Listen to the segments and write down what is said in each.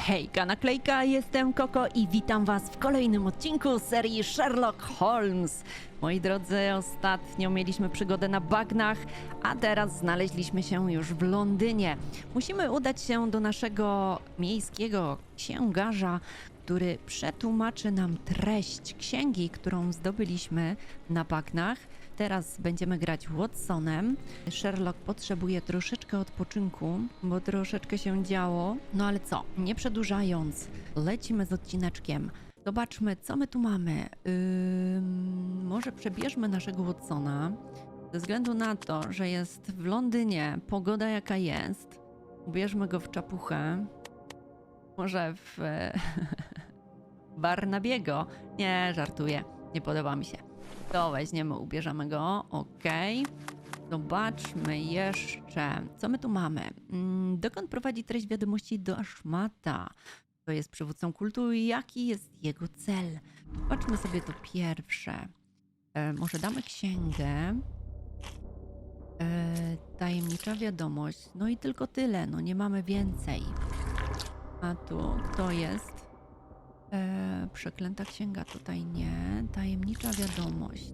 Hejka, naklejka, jestem Koko i witam was w kolejnym odcinku serii Sherlock Holmes. Moi drodzy, ostatnio mieliśmy przygodę na bagnach, a teraz znaleźliśmy się już w Londynie. Musimy udać się do naszego miejskiego księgarza, który przetłumaczy nam treść księgi, którą zdobyliśmy na bagnach. Teraz będziemy grać Watsonem. Sherlock potrzebuje troszeczkę odpoczynku, bo troszeczkę się działo. No ale co, nie przedłużając, lecimy z odcineczkiem. Zobaczmy, co my tu mamy. Może przebierzmy naszego Watsona. Ze względu na to, że jest w Londynie, pogoda jaka jest, ubierzmy go w czapuchę. Może w Barnabiego. Nie, żartuję. Nie podoba mi się. To weźmiemy, ubierzemy go. Okej. Zobaczmy jeszcze, co my tu mamy. Dokąd prowadzi treść wiadomości do szmata? To jest przywódcą kultu i jaki jest jego cel? Zobaczmy sobie to pierwsze. Może damy księgę. Tajemnicza wiadomość. No i tylko tyle, no nie mamy więcej. A tu kto jest? Przeklęta księga tutaj nie. Tajemnicza wiadomość.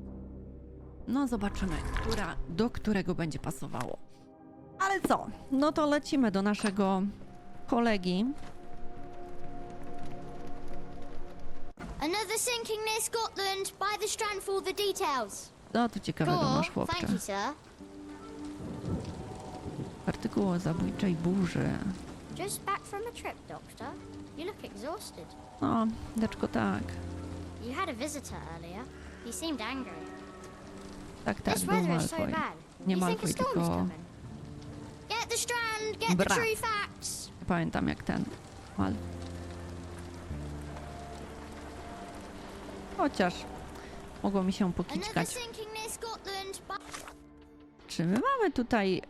No zobaczymy, do którego będzie pasowało. Ale co? No to lecimy do naszego kolegi. Another sinking near Scotland. By the strand for all the details. Co tu ciekawego masz, chłopcze? Thank you, sir. Artykuł o zabójczej burzy. Just back from a trip, Doctor. You look exhausted. No, deczko, tak. You had a visitor earlier. He seemed angry. Tak, This był weather is so Malfoy. bad. Nie You think a Malfoy, storm's tylko... coming? Get the strand. Get the Brat. true facts. Nie pamiętam jak ten. Chociaż mogło mi się Another pokiczkać. sinking near Scotland. Czy my mamy tutaj...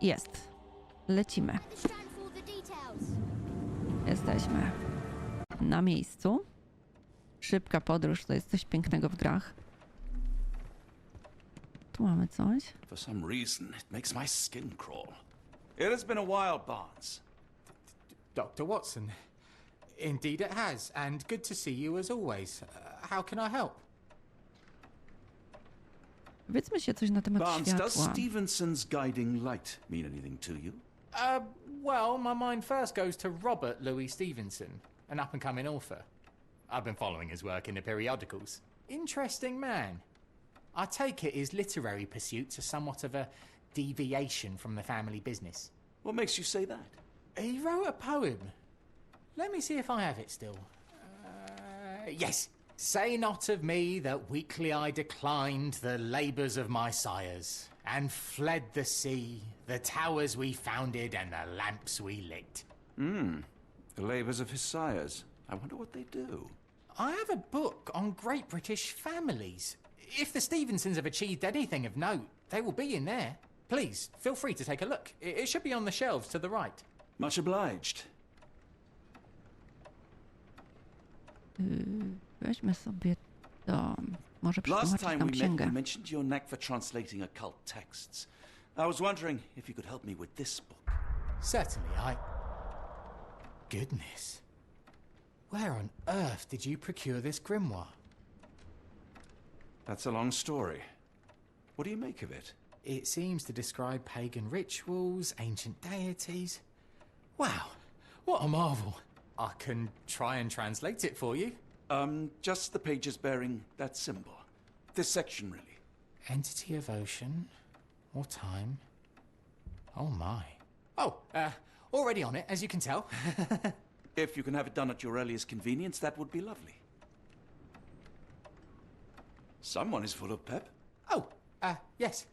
jest. Lecimy. By the strand for all the details. Jesteśmy na miejscu. Szybka podróż to jest coś pięknego w grach. Tu mamy coś. For some reason, it makes my skin crawl. It has been a while, Barnes. Dr. Watson. Indeed it has, and good to see you as always. How can I help? Powiedzmy się coś na temat Barnes, does światła. Stevenson's guiding light mean anything to you? Well, my mind first goes to Robert Louis Stevenson, an up-and-coming author. I've been following his work in the periodicals. Interesting man. I take it his literary pursuits are somewhat of a deviation from the family business. What makes you say that? He wrote a poem. Let me see if I have it still. Yes. Say not of me that weakly I declined the labours of my sires, and fled the sea, the towers we founded, and the lamps we lit. The labours of his sires. I wonder what they do. I have a book on great British families. If the Stevensons have achieved anything of note, they will be in there. Please, feel free to take a look. It should be on the shelves to the right. Much obliged. Weźmy sobie to. Może Last przetłumaczyć time nam we met, księgę. you mentioned your knack for translating occult texts. I was wondering if you could help me with this book. Certainly, Goodness. Where on earth did you procure this grimoire? That's a long story. What do you make of it? It seems to describe pagan rituals, ancient deities. Wow, what a marvel. I can try and translate it for you. Just the pages bearing that symbol. This section, really. Entity of ocean or time. Oh my. Oh, already on it, as you can tell. If you can have it done at your earliest convenience, that would be lovely. Someone is full of pep. Oh, yes.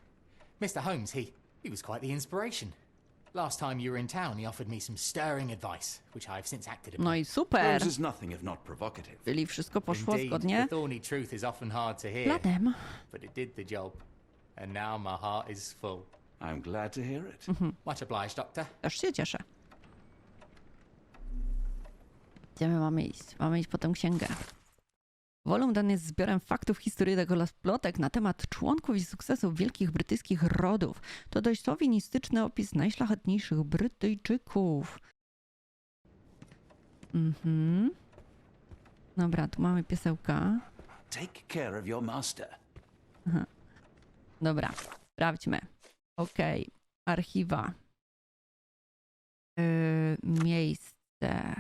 Mr. Holmes, he was quite the inspiration. Last time you were in town, he offered me some stirring advice, which I've since acted upon. No i super. Holmes is nothing if not provocative. Czyli wszystko poszło Indeed, zgodnie the thorny truth is often hard to hear, planem. but it did the job. And now my heart is full. I'm glad to hear it. Much obliged, Doctor. Też się cieszę. Gdzie my mamy iść? Mamy iść po tę księgę. Wolum dany jest zbiorem faktów historycznych oraz plotek na temat członków i sukcesów wielkich brytyjskich rodów. To dość szowinistyczny opis najszlachetniejszych Brytyjczyków. Dobra, tu mamy piesełka. Take care of your master. Dobra, sprawdźmy. Okej, archiwa. Miejsce.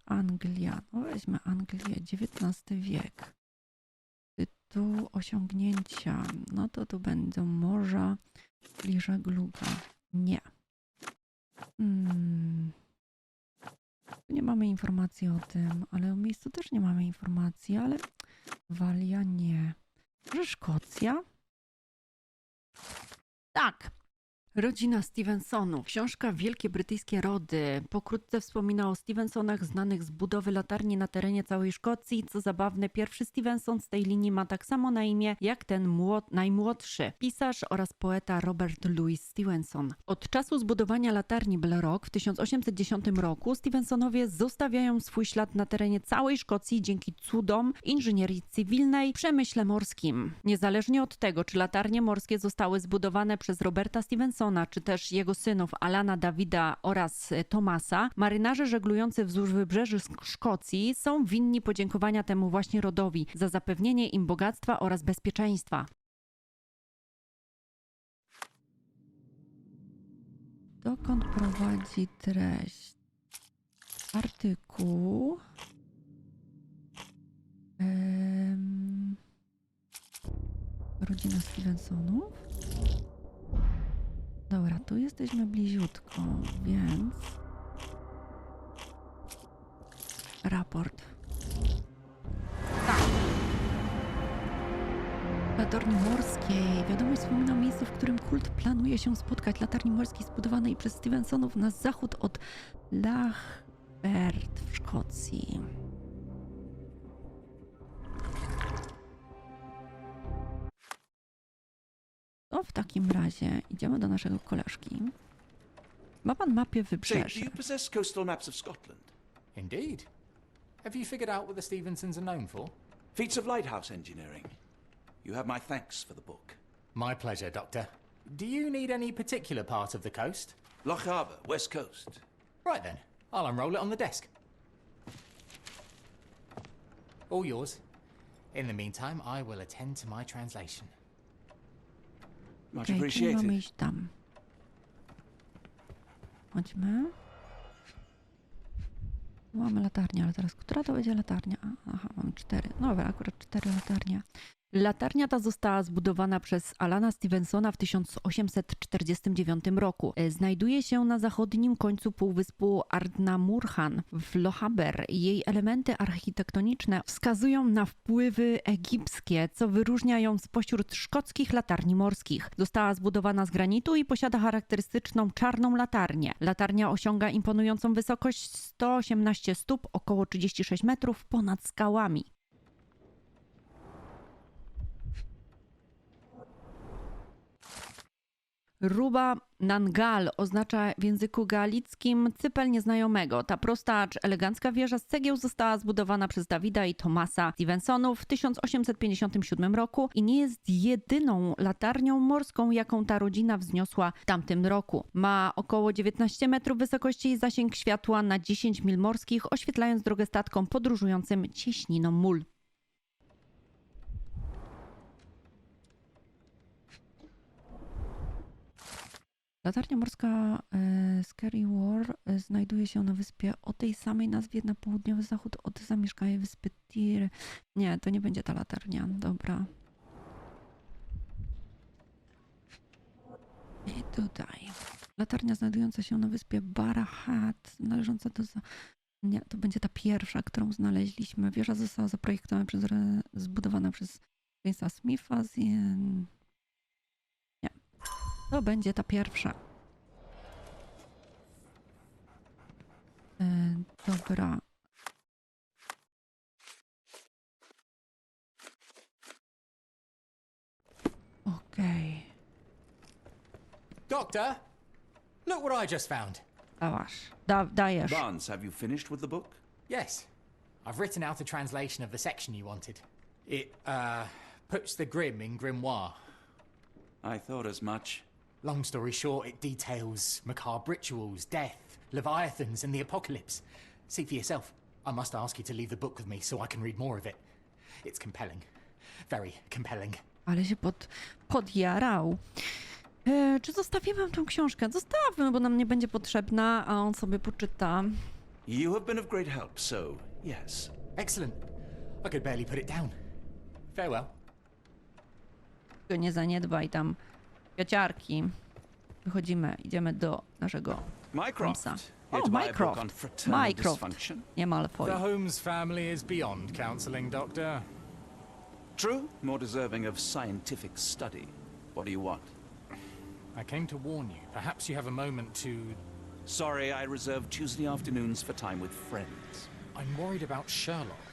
Anglia. No weźmy Anglię, XIX wiek. Tytuł osiągnięcia. No to tu będą morza i żegluga. Nie. Tu nie mamy informacji o tym, ale o miejscu też nie mamy informacji, ale Walia nie. Może Szkocja? Tak. Rodzina Stevensonów. Książka Wielkie Brytyjskie Rody. Pokrótce wspomina o Stevensonach znanych z budowy latarni na terenie całej Szkocji. Co zabawne, pierwszy Stevenson z tej linii ma tak samo na imię jak ten najmłodszy. Pisarz oraz poeta Robert Louis Stevenson. Od czasu zbudowania latarni Bell Rock w 1810 roku Stevensonowie zostawiają swój ślad na terenie całej Szkocji dzięki cudom inżynierii cywilnej, przemyśle morskim. Niezależnie od tego, czy latarnie morskie zostały zbudowane przez Roberta Stevensona, czy też jego synów Alana, Davida oraz Thomasa, marynarze żeglujący wzdłuż wybrzeży Szkocji są winni podziękowania temu właśnie rodowi za zapewnienie im bogactwa oraz bezpieczeństwa. Dokąd prowadzi treść? Artykuł. Rodzina Stevensonów. Dobra, tu jesteśmy bliziutko, więc... Raport. Tak. Latarni morskiej. Wiadomość wspomina o miejscu, w którym kult planuje się spotkać. Latarni morskiej zbudowanej przez Stevensonów na zachód od Lachbert w Szkocji. No w takim razie idziemy do naszego koleżki. Ma pan mapę Say, do wybrzeży. you possess coastal maps of Scotland? Indeed. Have you figured out what the Stevensons are known for? Feats of lighthouse engineering. You have my thanks for the book. My pleasure, Doctor. Do you need any particular part of the coast? Loch Harbour, west coast. Right then, I'll unroll it on the desk. All yours. In the meantime, I will attend to my translation. Much Okej, czyli appreciated. mamy iść tam. Chodźmy. Mamy latarnię, ale teraz która to będzie latarnia? Aha, mamy 4. Dobra, akurat 4 latarnie. Latarnia ta została zbudowana przez Alana Stevensona w 1849 roku. Znajduje się na zachodnim końcu półwyspu Ardnamurchan w Lochaber. Jej elementy architektoniczne wskazują na wpływy egipskie, co wyróżnia ją spośród szkockich latarni morskich. Została zbudowana z granitu i posiada charakterystyczną czarną latarnię. Latarnia osiąga imponującą wysokość 118 stóp, około 36 metrów ponad skałami. Ruba Nangal oznacza w języku galickim cypel nieznajomego. Ta prosta, acz elegancka wieża z cegieł została zbudowana przez Davida i Thomasa Stevensonów w 1857 roku i nie jest jedyną latarnią morską, jaką ta rodzina wzniosła w tamtym roku. Ma około 19 metrów wysokości i zasięg światła na 10 mil morskich, oświetlając drogę statkom podróżującym cieśniną mól. Latarnia morska Scary War znajduje się na wyspie o tej samej nazwie na południowy zachód od zamieszkałej wyspy Tir. Nie, to nie będzie ta latarnia. Dobra. I tutaj. Latarnia znajdująca się na wyspie Barahat, należąca do... Nie, to będzie ta pierwsza, którą znaleźliśmy. Wieża została zaprojektowana zbudowana przez Jamesa Smitha z... To będzie ta pierwsza. Dobra. Okej. Doctor, look what I just found. Dajesz. Barnes, have you finished with the book? Yes, I've written out a translation of the section you wanted. It, puts the grim in grimoire. I thought as much. Long story short, it details macabre rituals, death, leviathans, and the apocalypse. See for yourself. I must ask you to leave the book with me so I can read more of it. It's compelling. Very compelling. Ale się podjarał. Czy zostawimy wam tą książkę? Zostawmy, bo nam nie będzie potrzebna, a on sobie poczyta. You have been of great help, so yes. Excellent. I could barely put it down. Farewell. Nie zaniedbaj tam kwiaciarki. Wychodzimy, idziemy do naszego Mycroft. Holmesa. Here O, to buy a book on Mycroft. fraternal Mycroft. dysfunction. Nie Malfoy. The Holmes family is beyond counseling, Doctor. True, more deserving of scientific study. What do you want? I came to warn you. Perhaps you have a moment to... Sorry, I reserve Tuesday afternoons for time with friends. I'm worried about Sherlock.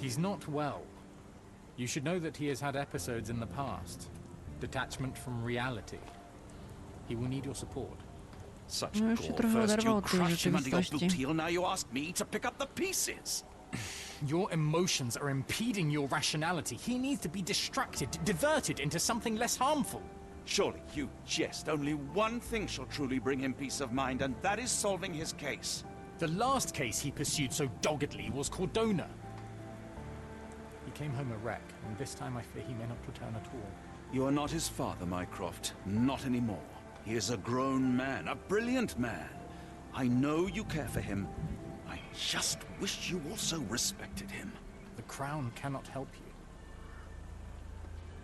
He's not well. You should know that he has had episodes in the past. Detachment from reality. He will need your support. Such No już się gore. trochę First oderwał you od tej crush him under your rzeczywistości. boot heel, now you ask me to pick up the pieces. Your emotions are impeding your rationality. He needs to be distracted, diverted into something less harmful. Surely you jest. Only one thing shall truly bring him peace of mind, and that is solving his case. The last case he pursued so doggedly was Cordona. He came home a wreck, and this time I fear he may not return at all. You are not his father, Mycroft. Not anymore. He is a grown man, a brilliant man. I know you care for him. I just wish you also respected him. The Crown cannot help you.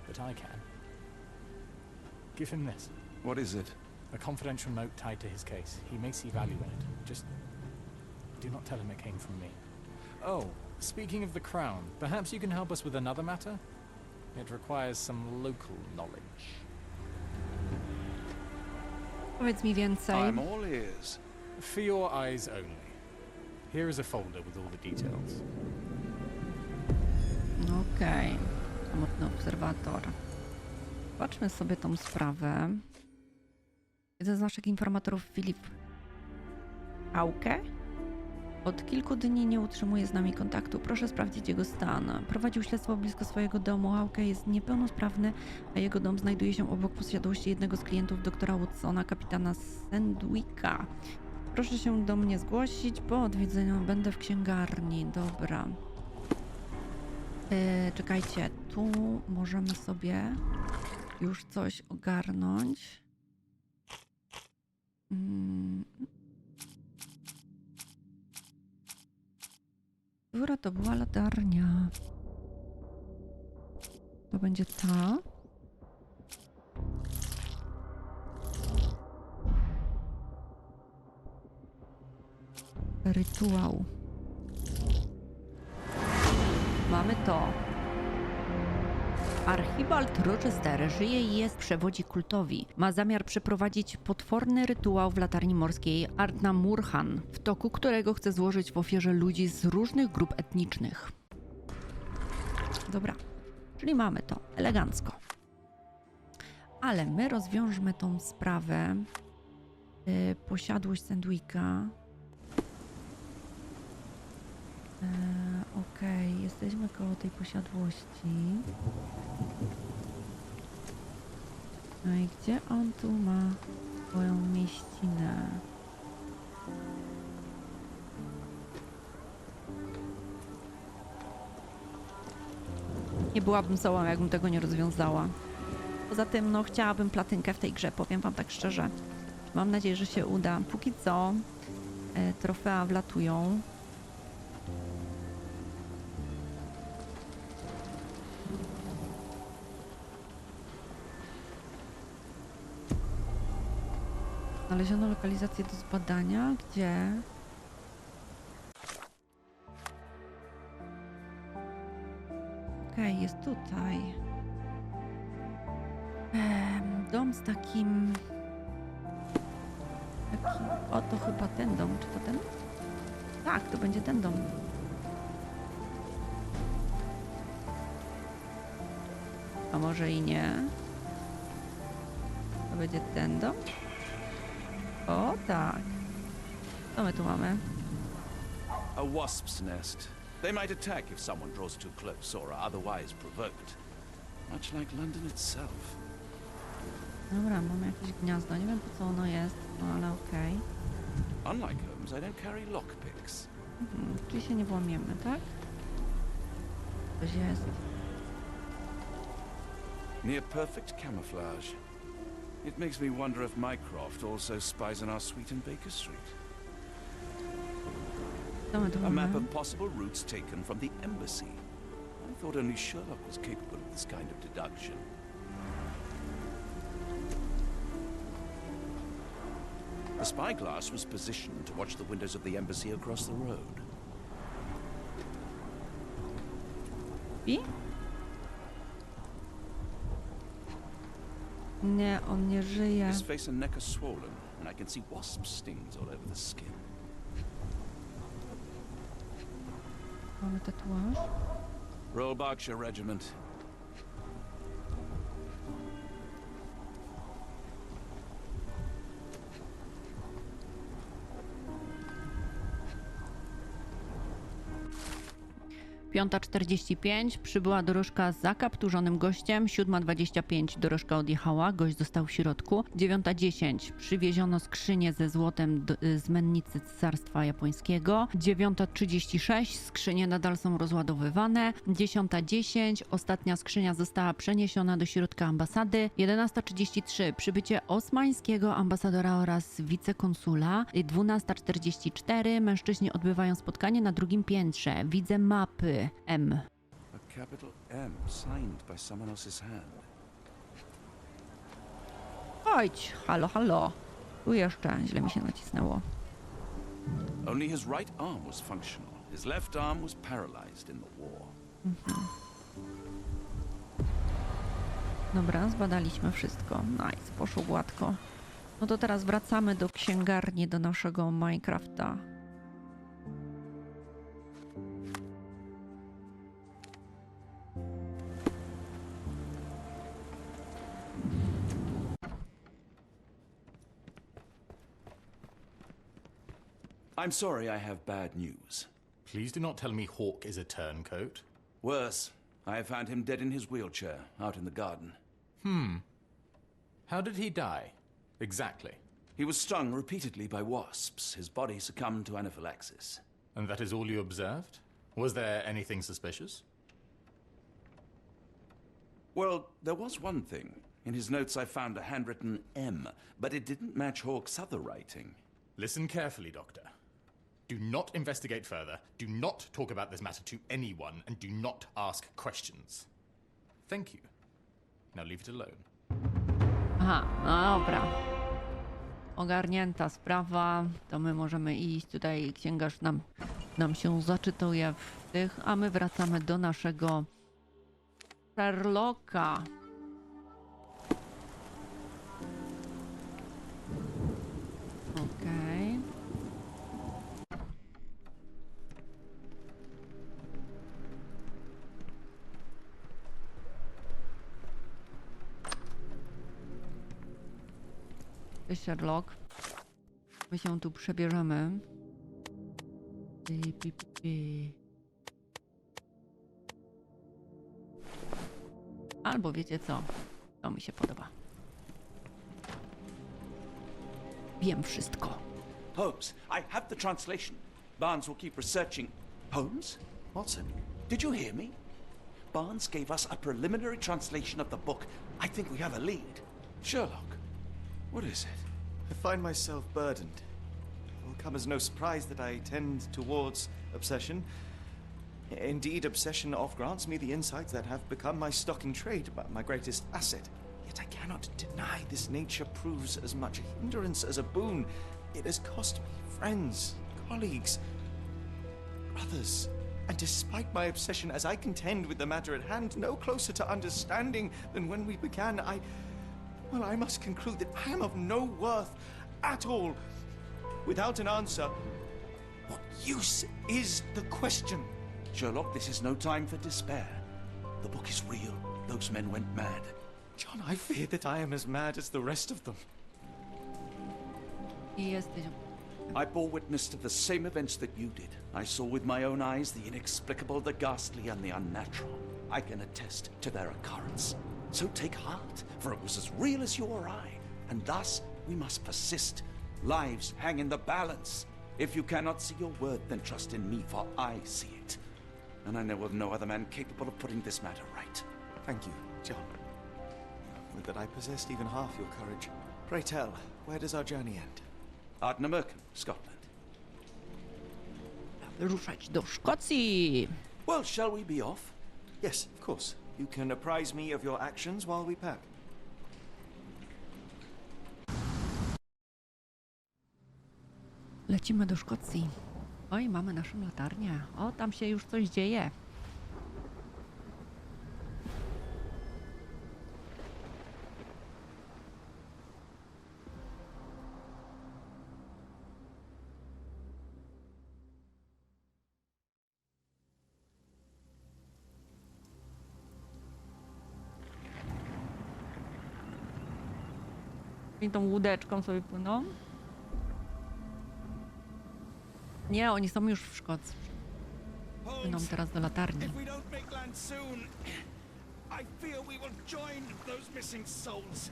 But I can. Give him this. What is it? A confidential note tied to his case. He may see value in it. Just do not tell him it came from me. Oh, speaking of the Crown, perhaps you can help us with another matter? It requires some local knowledge. Powiedz mi więcej. I'm all ears. For your eyes only. Here is a folder with all the details. Okej. Samotny obserwator. Zobaczmy sobie tą sprawę. Jeden z naszych informatorów, Filip Hauke, od kilku dni nie utrzymuje z nami kontaktu. Proszę sprawdzić jego stan. Prowadził śledztwo blisko swojego domu. Hauke jest niepełnosprawny, a jego dom znajduje się obok posiadłości jednego z klientów doktora Watsona, kapitana Sandwicka. Proszę się do mnie zgłosić. Po odwiedzeniu będę w księgarni. Dobra. Czekajcie, tu możemy sobie już coś ogarnąć. Która to była latarnia? To będzie ta. Rytuał. Mamy to. Archibald Rochester żyje i jest, przewodzi kultowi. Ma zamiar przeprowadzić potworny rytuał w latarni morskiej Ardnamurhan, w toku którego chce złożyć w ofierze ludzi z różnych grup etnicznych. Dobra, czyli mamy to elegancko. Ale my rozwiążmy tą sprawę. Posiadłość Sandwicka. Okej, jesteśmy koło tej posiadłości. No i gdzie on tu ma swoją mieścinę? Nie byłabym sobą, jakbym tego nie rozwiązała. Poza tym, no, chciałabym platynkę w tej grze, powiem wam tak szczerze. Mam nadzieję, że się uda. Póki co trofea wlatują. Znaleziono lokalizację do zbadania, gdzie... Okej, jest tutaj. Dom z takim... O, to chyba ten dom. Czy to ten? Tak, to będzie ten dom. A może i nie? To będzie ten dom? O, tak. Co my tu mamy? A wasp's nest. They might attack if someone draws too close or are otherwise provoked. much like London itself. Dobra, mam jakieś gniazdo. Nie wiem, po co ono jest, no ale okej. Unlike Holmes, I don't carry lockpicks. Czyli się nie włamiemy, tak? Coś jest. Near perfect camouflage. It makes me wonder if Mycroft also spies on our suite in Baker Street. Co my tu A map mamy? of possible routes taken from the embassy. I thought only Sherlock was capable of this kind of deduction. The spyglass was positioned to watch the windows of the embassy across the road. I? Nie, on nie żyje. His face and neck are swollen, and I can see wasp stings all over the skin. Mamy tatuaż. Royal Berkshire Regiment. Piąta 45, przybyła dorożka z zakapturzonym gościem. 7:25 dorożka odjechała, gość został w środku. 9:10 przywieziono skrzynię ze złotem z mennicy Cesarstwa Japońskiego. 9:36 skrzynie nadal są rozładowywane. 10:10 ostatnia skrzynia została przeniesiona do środka ambasady. 11:33 przybycie osmańskiego ambasadora oraz wicekonsula. 12:44 mężczyźni odbywają spotkanie na drugim piętrze. Widzę mapy. M. A capital M signed by someone else's hand. Chodź, halo, halo. Tu jeszcze źle mi się nacisnęło. Only his right arm was functional. His left arm was paralyzed in the war. Dobra, zbadaliśmy wszystko. Nice, poszło gładko. No to teraz wracamy do księgarni, do naszego Minecrafta. I'm sorry, I have bad news. Please do not tell me Hawk is a turncoat. Worse, I have found him dead in his wheelchair, out in the garden. How did he die? Exactly. He was stung repeatedly by wasps. His body succumbed to anaphylaxis. And that is all you observed? Was there anything suspicious? Well, there was one thing. In his notes I found a handwritten M, but it didn't match Hawke's other writing. Listen carefully, Doctor. Do not investigate further, do not talk about this matter to anyone, and do not ask questions. Thank you. Now leave it alone. Aha, no dobra. Ogarnięta sprawa. To my możemy iść. Tutaj księgarz nam się zaczytuje w tych, a my wracamy do naszego Sherlocka. Okej. Cześć, Sherlock. My się tu przebierzemy. Albo wiecie co? To mi się podoba. Wiem wszystko. Holmes, I have the translation. Barnes will keep researching. Holmes? Watson, did you hear me? Barnes gave us a preliminary translation of the book. I think we have a lead. Sherlock, what is it? I find myself burdened. It will come as no surprise that I tend towards obsession. Indeed, obsession oft grants me the insights that have become my stock in trade, my greatest asset. Yet I cannot deny this nature proves as much a hindrance as a boon. It has cost me friends, colleagues, brothers. And despite my obsession, as I contend with the matter at hand, no closer to understanding than when we began, I must conclude that I am of no worth at all. Without an answer, what use is the question? Sherlock, this is no time for despair. The book is real. Those men went mad. John, I fear that I am as mad as the rest of them. I jesteś I bore witness to the same events that you did. I saw with my own eyes the inexplicable, the ghastly, and the unnatural. I can attest to their occurrence. So take heart, for it was as real as you or I, and thus we must persist. Lives hang in the balance. If you cannot see your worth, then trust in me, for I see it. And I know of no other man capable of putting this matter right. Thank you, John. Would that I possessed even half your courage. Pray tell, where does our journey end? Ardnamurchan, Scotland. Wyruszać do Szkocji. Well, shall we be off? Yes, of course. You can apprise me of your actions while we pack. Lecimy do Szkocji. Oj, mamy naszą latarnię. O, tam się już coś dzieje. I tą łódeczką sobie płyną. Nie, oni są już w Szkocji. Płyną teraz do latarni. If we don't make land soon, I fear we will join those missing souls.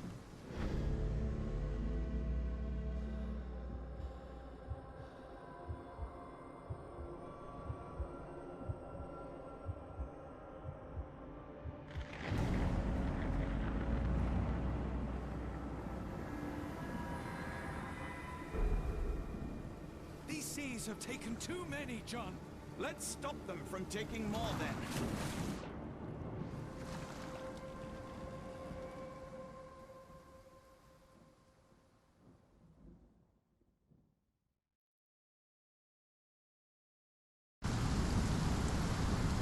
These seas have taken too many, John. Let's stop them from taking more then.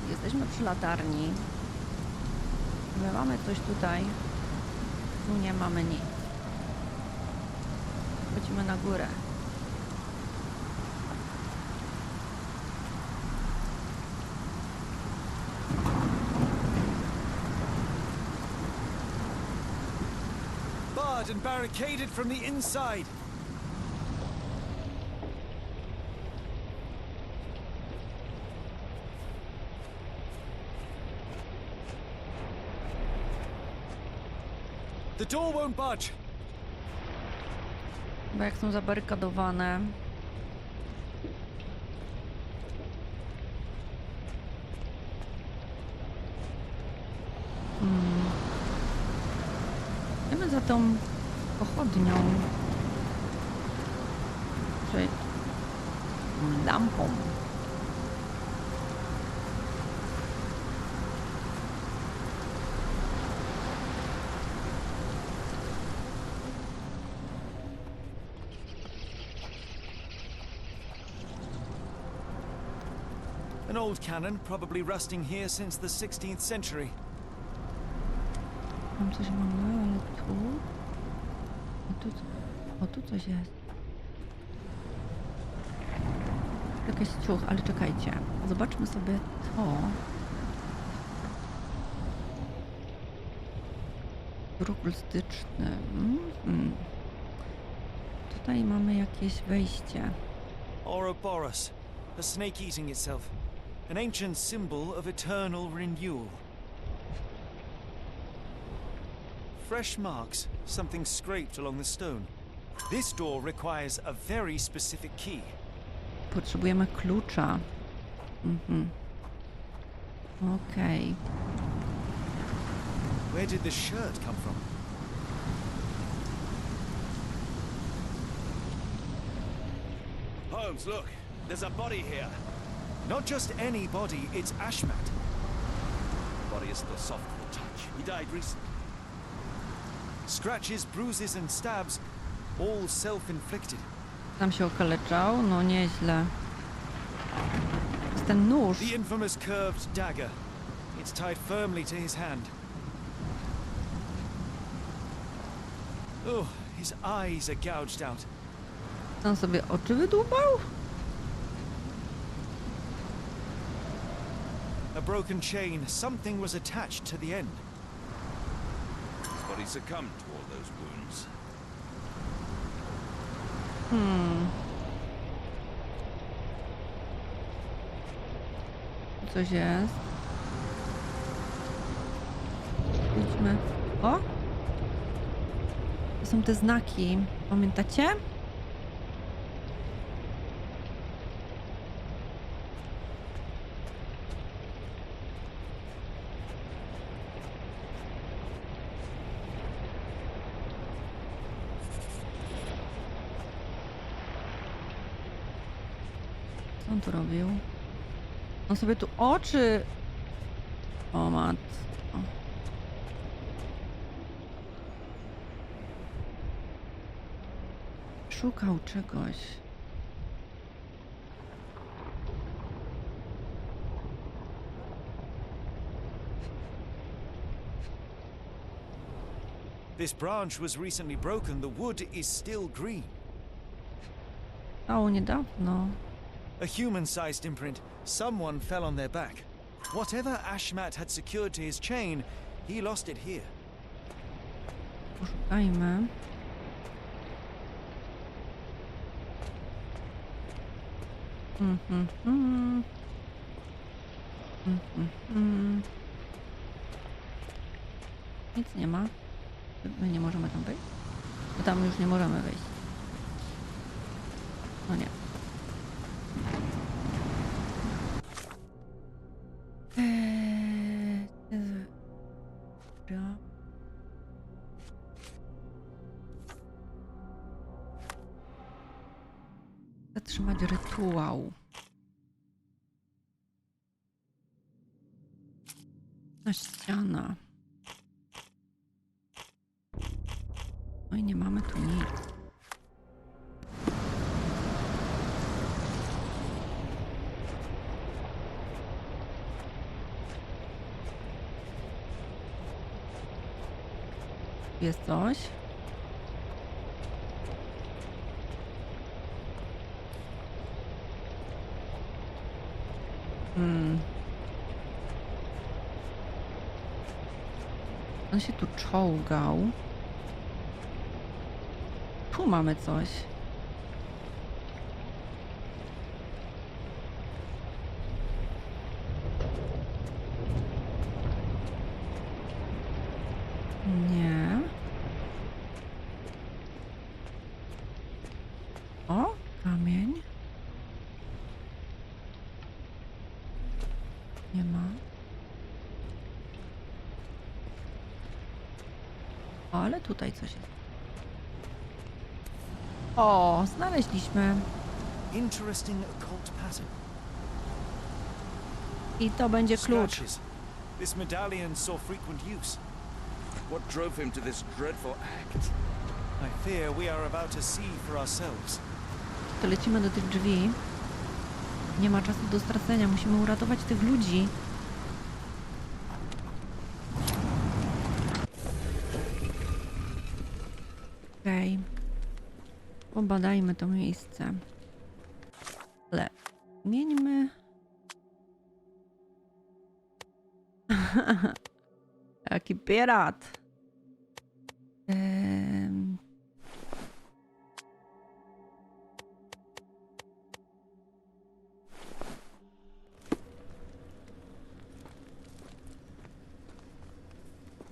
Jesteśmy przy latarni. My mamy coś tutaj. Tu nie mamy nic. Chodzimy na górę. Barred and barricaded from the inside. The door won't budge. Bo jak są zabarykadowane. Idziemy za tą pochodnią. Czy lampą. An old cannon, probably rusting here since the 16th century. Tam coś mamy, ale tu... O, tu coś jest. Jakiś ciuch, ale czekajcie. Zobaczmy sobie to. Druk styczny. Tutaj mamy jakieś wejście. Ouroboros, a snake eating itself. An ancient symbol of eternal renewal. Fresh marks, something scraped along the stone. This door requires a very specific key. Potrzebujemy klucza. Okej. Where did the shirt come from? Holmes, look. There's a body here. Not just any body, it's Ashmat. The body is still soft to the touch. He died recently. Scratches, bruises and stabs, all self-inflicted. Tam się okaleczał, no nieźle. Jest ten nóż. The infamous curved dagger. It's tied firmly to his hand. Oh, his eyes are gouged out. On sobie oczy wydłubał? A broken chain. Something was attached to the end. His body succumbed to all those wounds. Tu coś jest. Idźmy. O! To są te znaki. Pamiętacie? Co on tu robił? On sobie tu oczy... O matko. Szukał czegoś. This branch was recently broken. The wood is still green. Stało niedawno. A human-sized imprint. Someone fell on their back. Whatever Ashmat had secured to his chain, he lost it here. Poszukajmy. Nic nie ma. My nie możemy tam wejść? Bo tam już nie możemy wejść. No nie. Dobra. Zatrzymać rytuał. Na ściana. No i nie mamy tu nic. Jest coś? On się tu czołgał. Tu mamy coś. Nie. O, kamień. Nie ma. O, ale tutaj coś jest. O, znaleźliśmy. Interesting occult pattern. I to będzie klucz. Scratches. This medallion saw frequent use. What drove him to this dreadful act? I fear we are about to see for ourselves. To lecimy do tych drzwi. Nie ma czasu do stracenia. Musimy uratować tych ludzi. Okej. Pobadajmy to miejsce. Ale zmieńmy. Jaki pirat.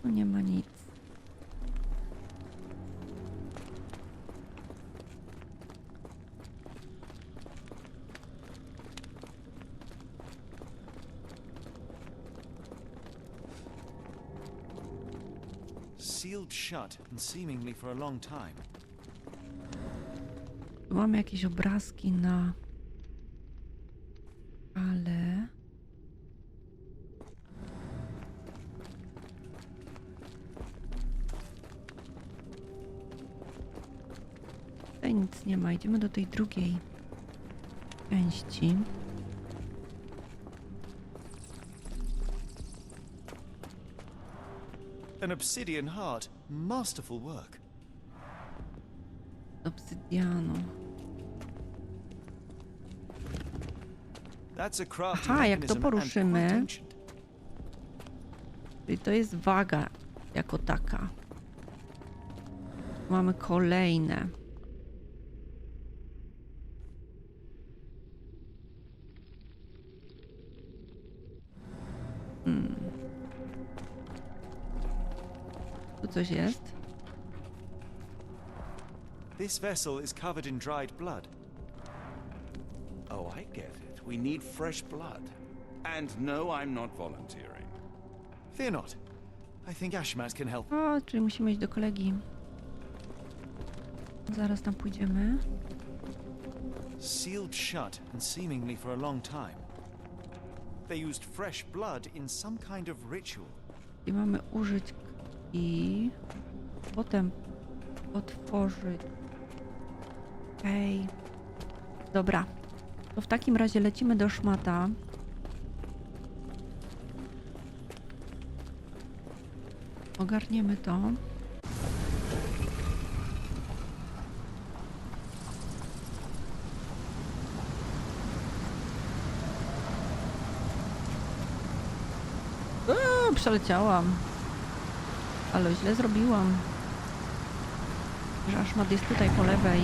Tu nie ma nic. Sealed shut and seemingly for a long time. Tu mamy jakieś obrazki na... Ale... Tutaj nic nie ma. Idziemy do tej drugiej części. An obsidian heart. Masterful work. Obsydianu. That's a crafting Aha, jak to mechanism and poruszymy, quite ancient. czyli to jest waga jako taka. Mamy kolejne. Tu coś jest. This vessel is covered in dried blood. Oh, I get it. We need fresh blood. And no, I'm not volunteering. Fear not. I think Ashmat can help. O, czyli musimy iść do kolegi. Zaraz tam pójdziemy. Sealed shut and seemingly for a long time. They used fresh blood in some kind of ritual. I mamy użyć i potem otworzyć. Okej. Dobra. To w takim razie lecimy do szmata. Ogarniemy to. Przeleciałam. Ale źle zrobiłam. Że Ashmat jest tutaj po lewej.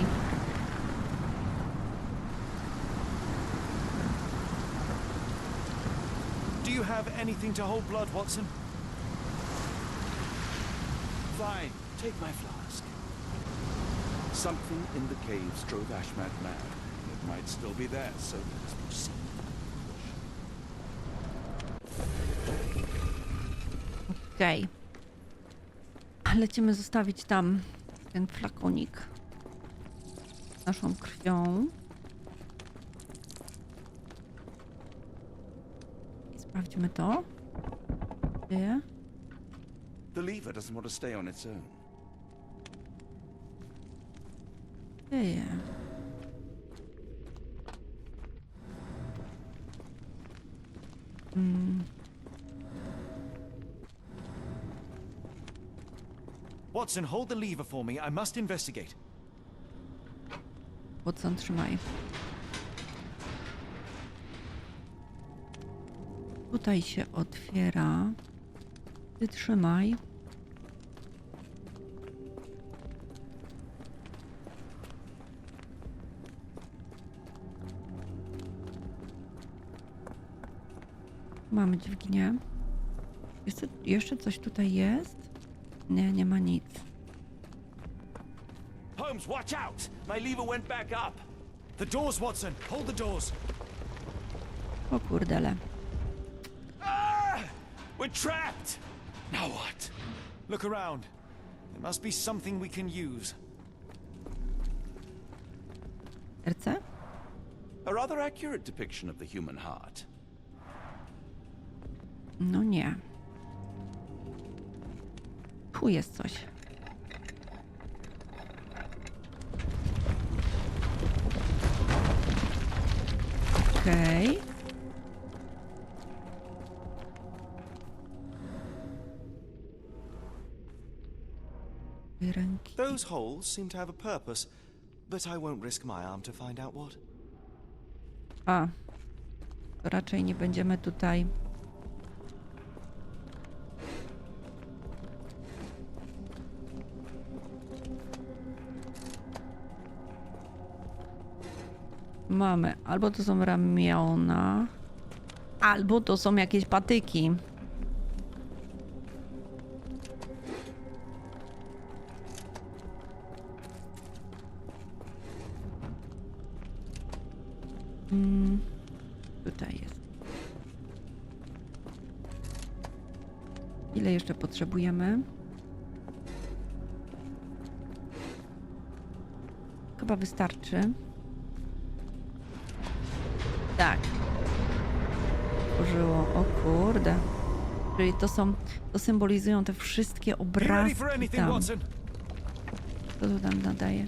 Do you have anything to hold blood, Watson? Fine, take my flask. Something in the caves drove Ashmat mad. It might still be there, so let's proceed. Okej. Lecimy zostawić tam ten flakonik z naszą krwią. I sprawdźmy to. Gdzie? The lever doesn't want to stay on its own. Gdzie? Watson, hold the lever for me. I must investigate. Watson, trzymaj. Tutaj się otwiera. Ty trzymaj. Mamy dźwignię. Jeszcze coś tutaj jest? Nie, nie ma nic. Holmes, watch out! My lever went back up. The doors, Watson. Hold the doors. O kurdele. Ah! We're trapped! Now what? Look around. There must be something we can use. Serce? A rather accurate depiction of the human heart. No nie. Tu jest coś. Okej. Ręki. Those holes seem to have a purpose, but I won't risk my arm to find out what. A. To raczej nie będziemy tutaj. Mamy. Albo to są ramiona, albo to są jakieś patyki. Tutaj jest. Ile jeszcze potrzebujemy? Chyba wystarczy. Tak. Otworzyło. O kurde. Czyli to symbolizują te wszystkie Be ready obrazki for anything, tam. Watson. Co tu tam nadaje?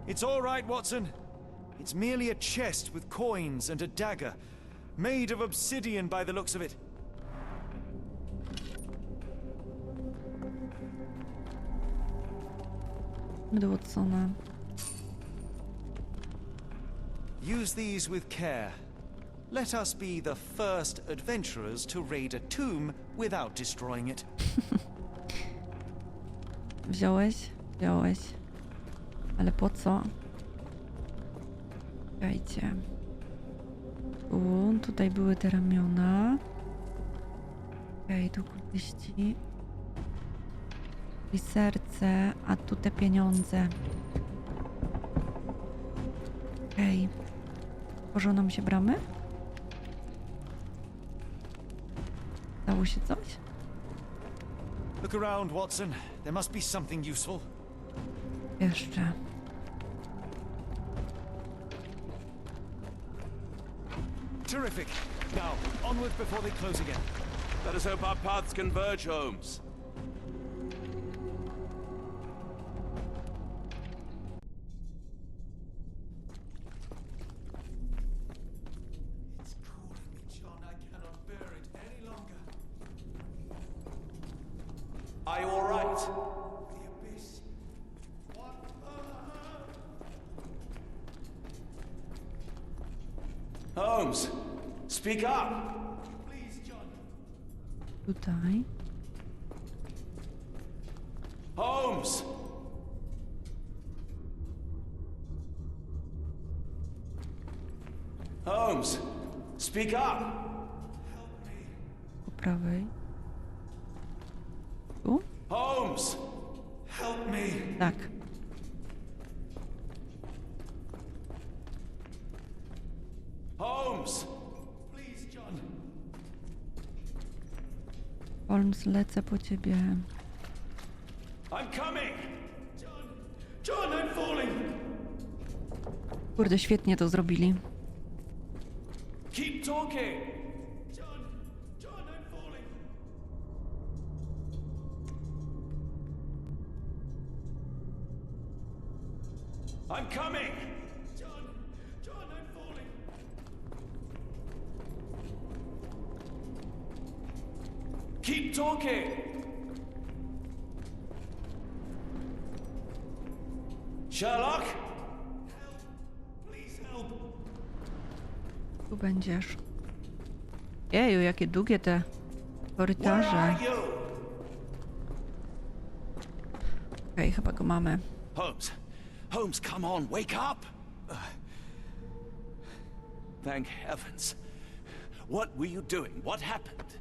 It's all right, Watson. It's merely a chest with coins and a dagger, made of obsidian by the looks of it. Do Watsona. Use these with care. Let us be the first adventurers to raid a tomb without destroying it. Wziąłeś? Wziąłeś. Ale po co? Czekajcie. Tutaj były te ramiona. Okej, tu kultyści. I serce, a tu te pieniądze. Okej. Otworzą nam się bramy? Stało się coś? Look around, Watson. There must be something useful. Jeszcze. Terrific. Now, onward before they close again. Let us hope our paths converge, Holmes. It's calling me, John. I cannot bear it any longer. Are you all right? The abyss. What? Holmes, speak up. Please, John. Tutaj. Holmes! Holmes, speak up. Po prawej. Tu? Holmes! Help me. Tak. Holmes! Please, John. Holmes, lecę po ciebie. I'm coming! John. John, I'm falling. Kurde, świetnie to zrobili. Keep talking! John. John, I'm falling. I'm coming! John. John, I'm falling. Keep talking! Sherlock? Please help. Tu będziesz. Jeju, jakie długie te Where korytarze. are you? Okej, chyba go mamy. Holmes! Holmes, come on, wake up! Thank heavens. What were you doing? What happened?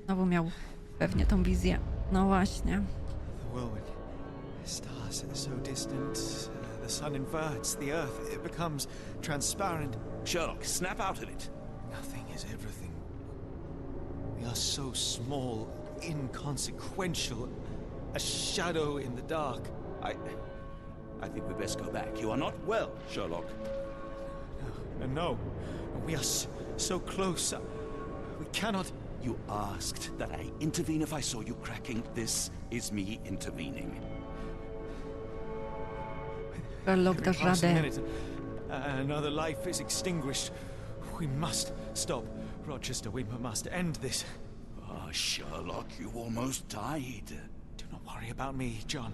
Znowu miał pewnie tą wizję. No właśnie. The whirlwind. Stars are so distant. The sun inverts the earth. It becomes transparent. Sherlock, snap out of it. Nothing is everything. We are so small, inconsequential. A shadow in the dark. I think we best go back. You are not well, Sherlock. No. We are so close. We cannot. You asked that I intervene if I saw you cracking. This is me intervening. Sherlock, dasz Every passing radę. minute, another life is extinguished. We must stop. Rochester, we must end this. Ah, Sherlock, you almost died. Do not worry about me, John.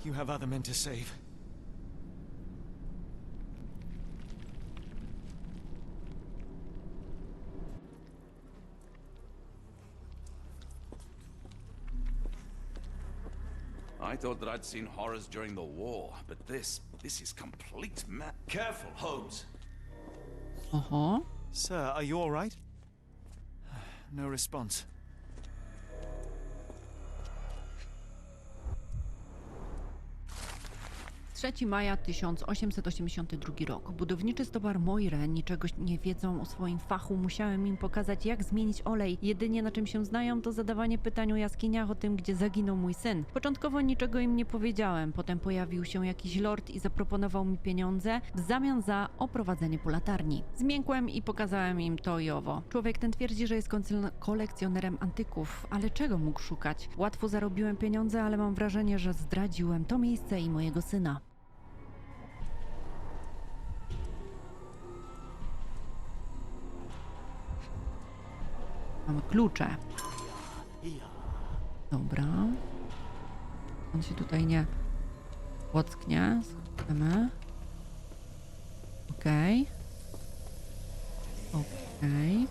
You have other men to save. I thought that I'd seen horrors during the war, but this is complete Careful, Holmes. Oho. Sir, are you all right? No response. 3 maja 1882 rok. Budowniczy stowar Moire niczego nie wiedzą o swoim fachu. Musiałem im pokazać, jak zmienić olej. Jedynie na czym się znają, to zadawanie pytań o jaskiniach, o tym, gdzie zaginął mój syn. Początkowo niczego im nie powiedziałem. Potem pojawił się jakiś lord i zaproponował mi pieniądze w zamian za oprowadzenie po latarni. Zmiękłem i pokazałem im to i owo. Człowiek ten twierdzi, że jest kolekcjonerem antyków, ale czego mógł szukać? Łatwo zarobiłem pieniądze, ale mam wrażenie, że zdradziłem to miejsce i mojego syna. Mamy klucze. Dobra. On się tutaj nie łocknie. Schodzimy. Okej. Okej.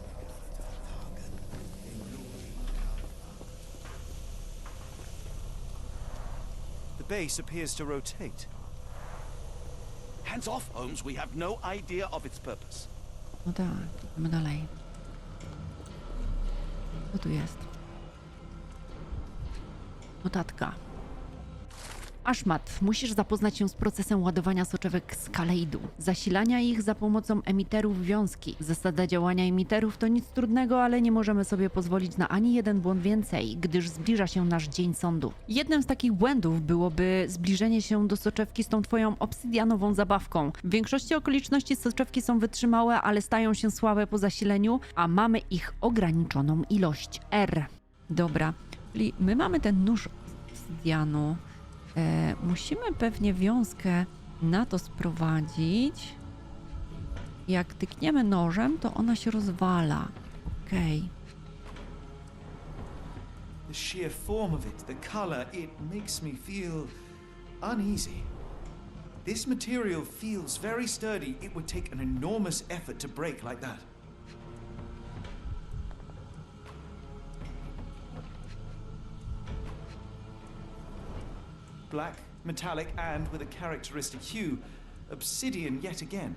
The base appears to rotate. Hands off, Holmes. We have no idea of its purpose. No tak, idziemy dalej. Co tu jest? Notatka. Aszmat, musisz zapoznać się z procesem ładowania soczewek z kaleidu, zasilania ich za pomocą emiterów wiązki. Zasada działania emiterów to nic trudnego, ale nie możemy sobie pozwolić na ani jeden błąd więcej, gdyż zbliża się nasz dzień sądu. Jednym z takich błędów byłoby zbliżenie się do soczewki z tą twoją obsydianową zabawką. W większości okoliczności soczewki są wytrzymałe, ale stają się słabe po zasileniu, a mamy ich ograniczoną ilość R. Dobra, czyli my mamy ten nóż obsydianu. Musimy pewnie wiązkę na to sprowadzić. Jak tykniemy nożem, to ona się rozwala. Okej. The sheer form of it, the color, it makes me feel uneasy. This material feels very sturdy. It would take an enormous effort to break like that. Black, metallic, and with a characteristic hue. Obsidian yet again.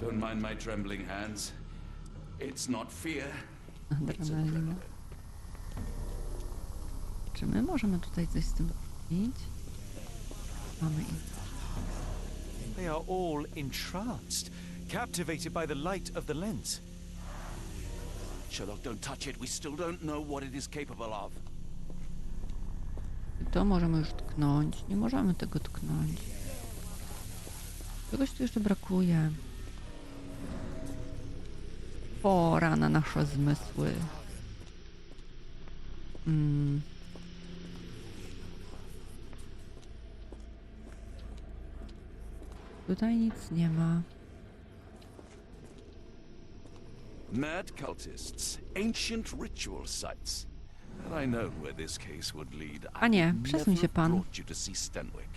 Don't mind my trembling hands. It's not fear. It's Adrenalina. adrenaline. Czy my możemy tutaj coś z tym zrobić? Mamy ich. They are all entranced, captivated by the light of the lens. Sherlock, don't touch it. We still don't know what it is capable of. To możemy już tknąć. Nie możemy tego tknąć. Czegoś tu jeszcze brakuje. Pora na nasze zmysły. Tutaj nic nie ma. Mad cultists, ancient ritual sites. Had I known where this case would lead, I A nie, would przesuń never się have pan. brought you to see Stenwick.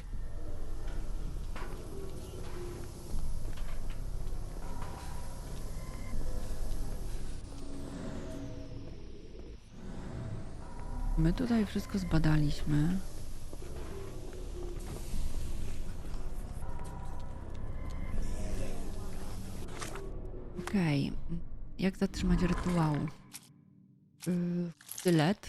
My tutaj wszystko zbadaliśmy. Okej. Jak zatrzymać rytuał? Sztylet.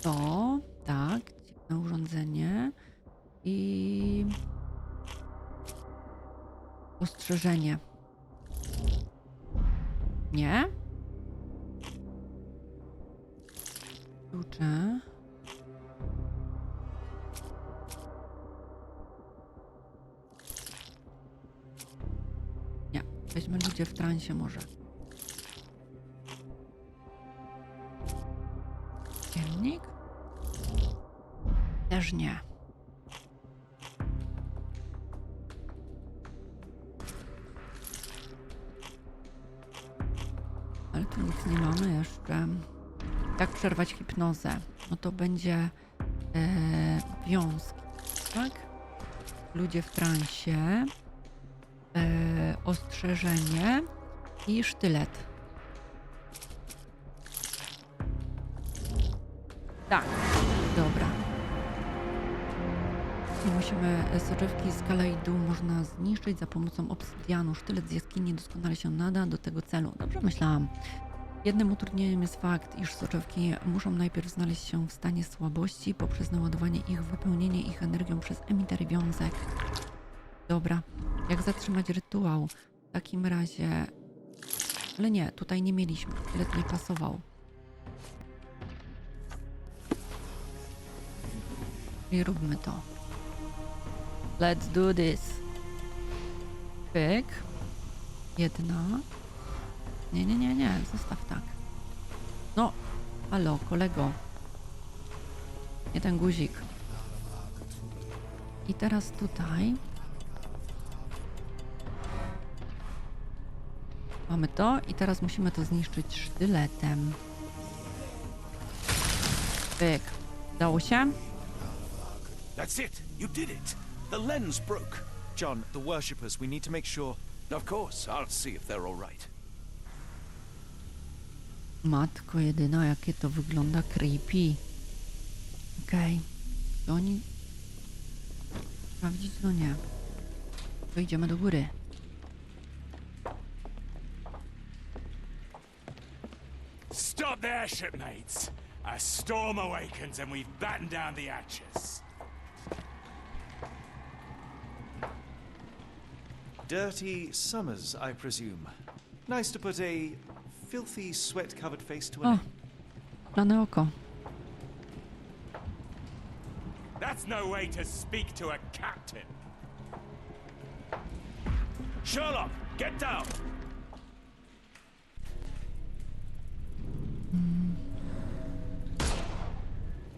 To, tak, dziwne urządzenie. I ostrzeżenie. Nie? Klucze. Nie. Weźmy ludzie w transie może. Dziennik? Też nie. Ale tu nic nie mamy jeszcze. Jak przerwać hipnozę? No to będzie wiązki, tak? Ludzie w transie, ostrzeżenie i sztylet. Tak, dobra. I musimy soczewki z kalaidu można zniszczyć za pomocą obsydianu. Sztylet z jaskini doskonale się nada do tego celu. Dobrze myślałam. Jednym utrudnieniem jest fakt, iż soczewki muszą najpierw znaleźć się w stanie słabości poprzez naładowanie ich, wypełnienie ich energią przez emitery wiązek. Dobra, jak zatrzymać rytuał? W takim razie... Ale nie, tutaj nie mieliśmy. Sztylet nie pasował. I róbmy to. Let's do this. Pyk. Jedna. Nie. Zostaw tak. No. Halo, kolego. Nie ten guzik. I teraz tutaj. Mamy to i teraz musimy to zniszczyć sztyletem. Pyk. Dało się? That's it. You did it. The lens broke. John, the worshippers, we need to make sure. Of course, I'll see if they're all right. Matko jedyna, jakie to wygląda creepy. Okej. To oni... Sprawdzić? No nie. To idziemy do góry. Stop there, shipmates. A storm awakens and we've battened down the hatches. Dirty Summers, I presume. Nice to put a filthy, sweat-covered face to O! an end. Plane oko. That's no way to speak to a captain. Sherlock, get down.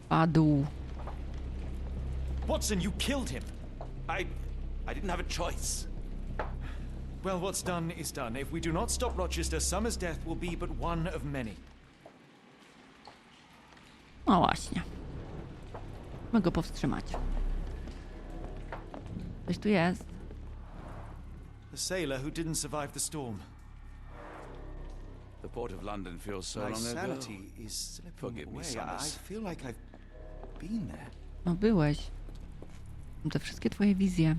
Padł. Watson, you killed him! I didn't have a choice. Well, what's done is done. If we do not stop Rochester, Summers' death will be but one of many. No właśnie. Mogę go powstrzymać. Coś tu jest. The sailor who didn't survive the storm. The port of London feels so My long ago. sanity is slipping Forgive me, away. Summers. I feel like I've been there. No byłeś. Te wszystkie twoje wizje.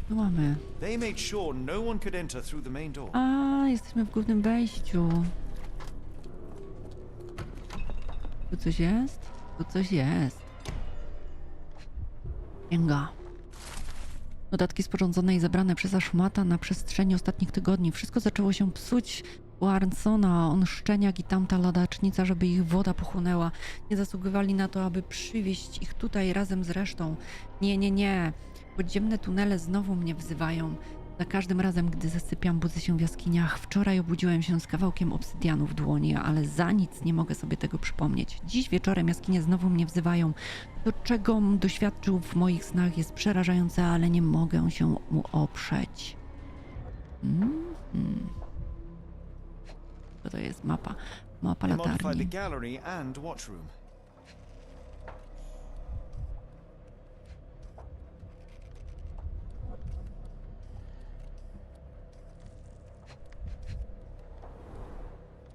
Tu mamy. They made sure no one could enter through the main door. A, jesteśmy w głównym wejściu. Tu coś jest? Tu coś jest. Księga. Notatki sporządzone i zebrane przez Ashmata na przestrzeni ostatnich tygodni. Wszystko zaczęło się psuć u Arnsona. On szczeniak i tamta ladacznica, żeby ich woda pochłonęła. Nie zasługiwali na to, aby przywieźć ich tutaj razem z resztą. Nie, nie, nie. Podziemne tunele znowu mnie wzywają. Za każdym razem, gdy zasypiam, budzę się w jaskiniach. Wczoraj obudziłem się z kawałkiem obsydianu w dłoni, ale za nic nie mogę sobie tego przypomnieć. Dziś wieczorem jaskinie znowu mnie wzywają. To, czego doświadczył w moich snach, jest przerażające, ale nie mogę się mu oprzeć. Co to jest? Mapa. Mapa They modified the latarni. gallery and watch room.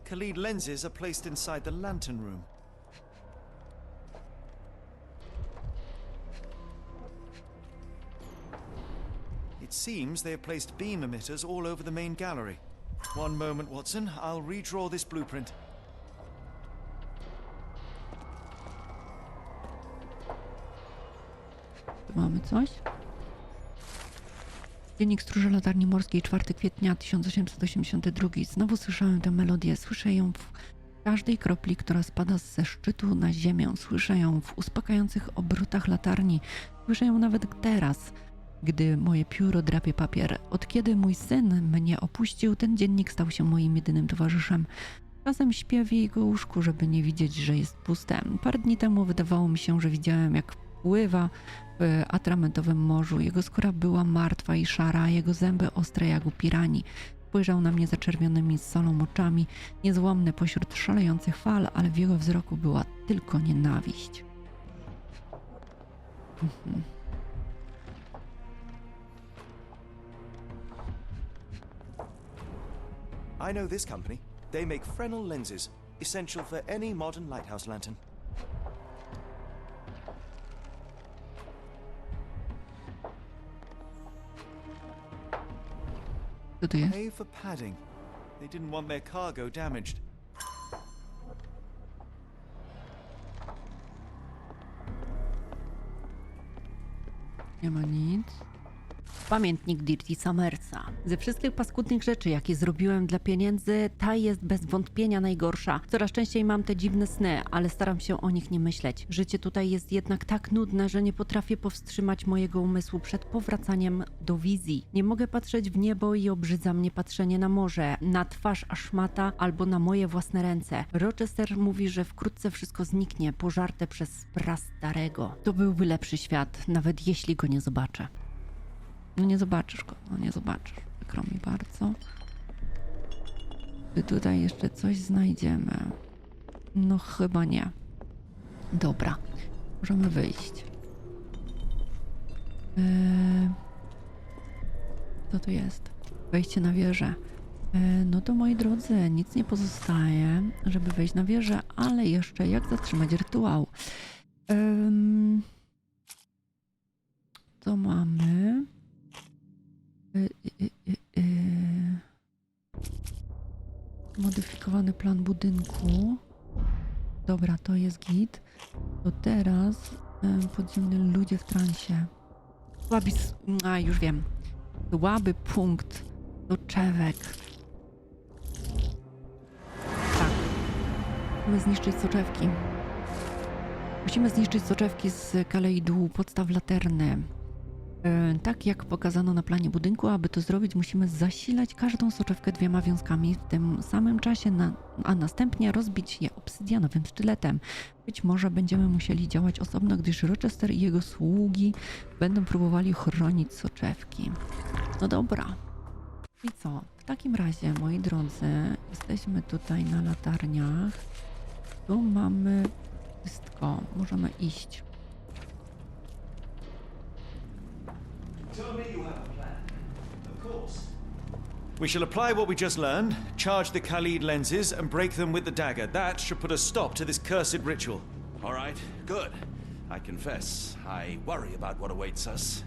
Khalid lenses are placed inside the lantern room. It seems they have placed beam emitters all over the main gallery. One moment, Watson. I'll redraw this blueprint. Tu mamy coś? Dziennik Stróża Latarni Morskiej, 4 kwietnia 1882. Znowu słyszałem tę melodię. Słyszę ją w każdej kropli, która spada ze szczytu na ziemię. Słyszę ją w uspokajających obrotach latarni. Słyszę ją nawet teraz, gdy moje pióro drapie papier. Od kiedy mój syn mnie opuścił, ten dziennik stał się moim jedynym towarzyszem. Czasem śpię w jego łóżku, żeby nie widzieć, że jest puste. Parę dni temu wydawało mi się, że widziałem, jak pływa w atramentowym morzu. Jego skóra była martwa i szara, jego zęby ostre jak u piranii. Spojrzał na mnie zaczerwionymi solą oczami, niezłomny pośród szalejących fal, ale w jego wzroku była tylko nienawiść. I know this company. They make Fresnel lenses, essential for any modern lighthouse lantern. Co to jest? Pay for padding. They didn't want their cargo damaged. Nie ma nic. Pamiętnik Dirty Summersa. Ze wszystkich paskudnych rzeczy, jakie zrobiłem dla pieniędzy, ta jest bez wątpienia najgorsza. Coraz częściej mam te dziwne sny, ale staram się o nich nie myśleć. Życie tutaj jest jednak tak nudne, że nie potrafię powstrzymać mojego umysłu przed powracaniem do wizji. Nie mogę patrzeć w niebo i obrzydza mnie patrzenie na morze, na twarz Ashmata albo na moje własne ręce. Rochester mówi, że wkrótce wszystko zniknie, pożarte przez prastarego. To byłby lepszy świat, nawet jeśli go nie zobaczę. No nie zobaczysz go, no nie zobaczysz. Przykro mi bardzo. Czy tutaj jeszcze coś znajdziemy? No chyba nie. Dobra, możemy wyjść. Co tu jest? Wejście na wieżę. No to moi drodzy, nic nie pozostaje, żeby wejść na wieżę, ale jeszcze jak zatrzymać rytuał. Co mamy? Modyfikowany plan budynku. Dobra, to jest git. To teraz podziemni ludzie w transie. Już wiem. Słaby punkt soczewek. Tak. Musimy zniszczyć soczewki. Musimy zniszczyć soczewki z kaleidu podstaw latarny. Tak jak pokazano na planie budynku, aby to zrobić, musimy zasilać każdą soczewkę 2 wiązkami w tym samym czasie, a następnie rozbić je obsydianowym sztyletem. Być może będziemy musieli działać osobno, gdyż Rochester i jego sługi będą próbowali chronić soczewki. No dobra. I co? W takim razie, moi drodzy, jesteśmy tutaj na latarniach. Tu mamy wszystko. Możemy iść. We shall apply what we just learned, charge the Khalid lenses, and break them with the dagger. That should put a stop to this cursed ritual. All right, good. I confess, I worry about what awaits us.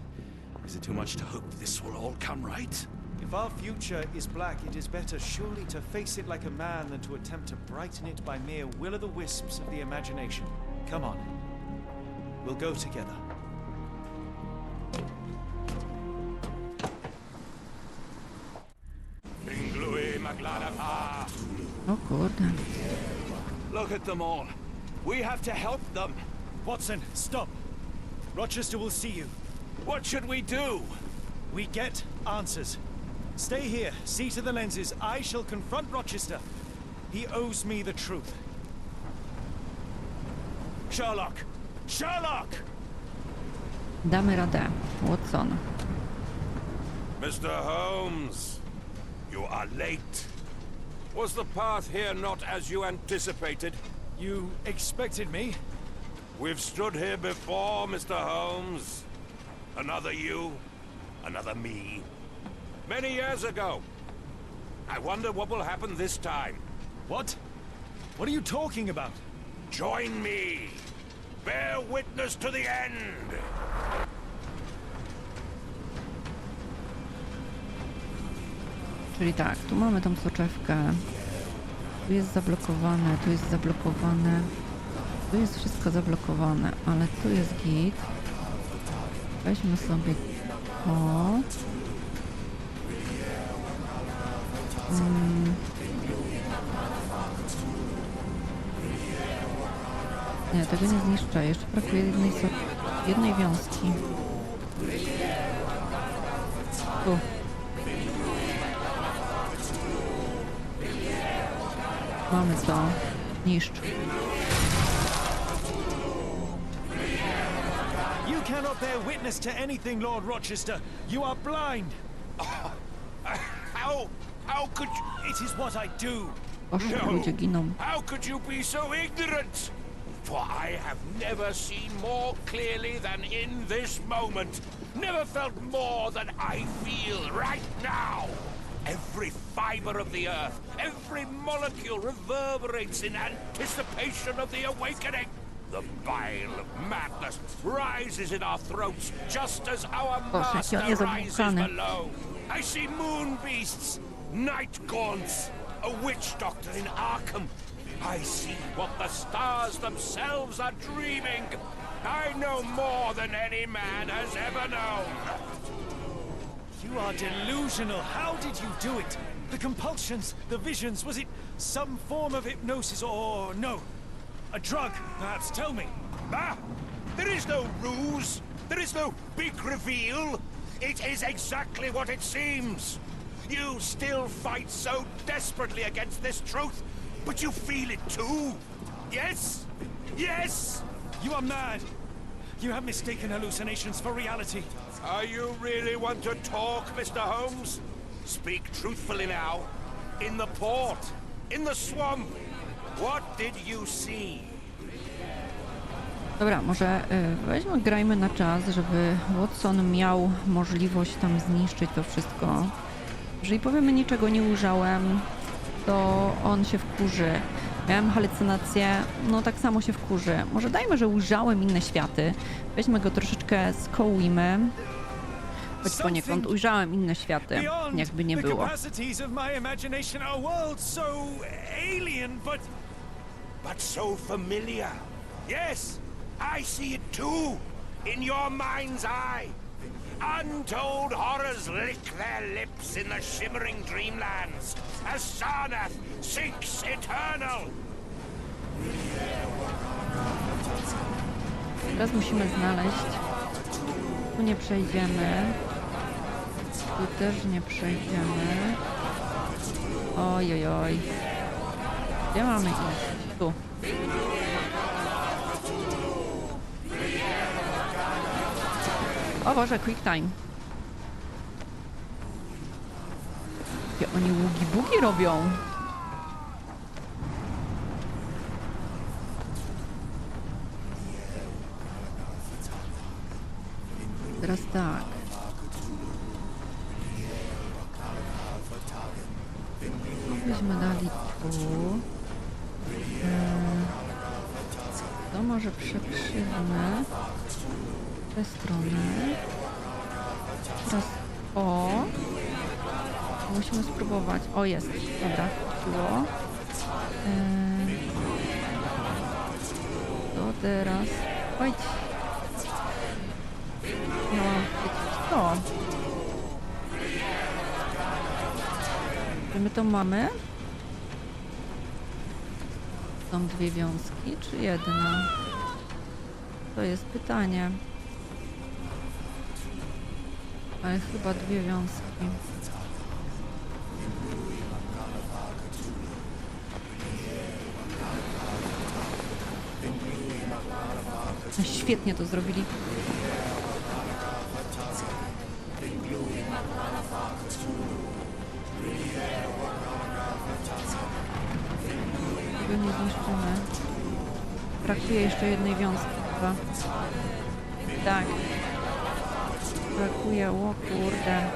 Is it too much to hope this will all come right? If our future is black, it is better surely to face it like a man than to attempt to brighten it by mere will-o'-the-wisps of the imagination. Come on. We'll go together. O kurde. Look at them all. We have to help them. Watson, stop. Rochester will see you. What should we do? We get answers. Stay here, see to the lenses. I shall confront Rochester. He owes me the truth. Sherlock! Sherlock! Damy radę. Watson. Mr. Holmes, you are late. Was the path here not as you anticipated? You expected me? We've stood here before, Mr. Holmes. Another you, another me. Many years ago. I wonder what will happen this time. What? What are you talking about? Join me. Bear witness to the end. Czyli tak, tu mamy tą soczewkę. Tu jest zablokowane, tu jest zablokowane. Tu jest wszystko zablokowane, ale tu jest git. Weźmy sobie to. Nie, tego nie zniszczę. Jeszcze brakuje jednej wiązki. Tu. Mamy to. Niszcz. You cannot bear witness to anything, Lord Rochester. You are blind. How could you... It is what I do. Oż, ludzie giną. How could you be so ignorant? For I have never seen more clearly than in this moment. Never felt more than I feel right now. Every fiber of the earth, every molecule reverberates in anticipation of the awakening. The bile of madness rises in our throats just as our Boże, jaki on jest master rises obłukany. below. I see moon beasts, night gaunts, a witch doctor in Arkham. I see what the stars themselves are dreaming. I know more than any man has ever known. You are delusional. How did you do it? The compulsions, the visions, was it some form of hypnosis or no? A drug, perhaps? Tell me. Ah! There is no ruse. There is no big reveal. It is exactly what it seems. You still fight so desperately against this truth, but you feel it too. Yes? Yes? You are mad. You have mistaken hallucinations for reality. Are you really want to talk, Mr. Holmes? Speak truthfully now. In the port, in the swamp, What did you see? Dobra, może weźmy, grajmy na czas, żeby Watson miał możliwość tam zniszczyć to wszystko. Jeżeli powiemy niczego nie ujrzałem, to on się wkurzy. Miałem halucynację, no tak samo się wkurzy. Może dajmy, że ujrzałem inne światy. Weźmy go troszeczkę, skołujmy. Choć poniekąd ujrzałem inne światy, jakby nie było. But so familiar. Yes, I see it too. In your mind's eye. Untold horrors lick their lips in the shimmering dreamlands as Sarnath sinks eternal. Teraz musimy znaleźć. Tu nie przejdziemy. Tu też nie przejdziemy. Oj, oj, oj. Gdzie mamy iść? Tu. O Boże, quick time. Jakie oni ługi-bugi robią. Teraz tak. Byśmy dali tu. To może przekrzywmy tę stronę. Teraz o. Musimy spróbować. O, jest. Dobra, chwyciło. To teraz. Oj. Miałam chwycić to. Czy my to mamy? Są dwie wiązki, czy jedna? To jest pytanie. Ale chyba dwie wiązki. Świetnie to zrobili. Tego nie zniszczymy. Brakuje jeszcze jednej wiązki chyba. Tak. Brakuje, o kurde.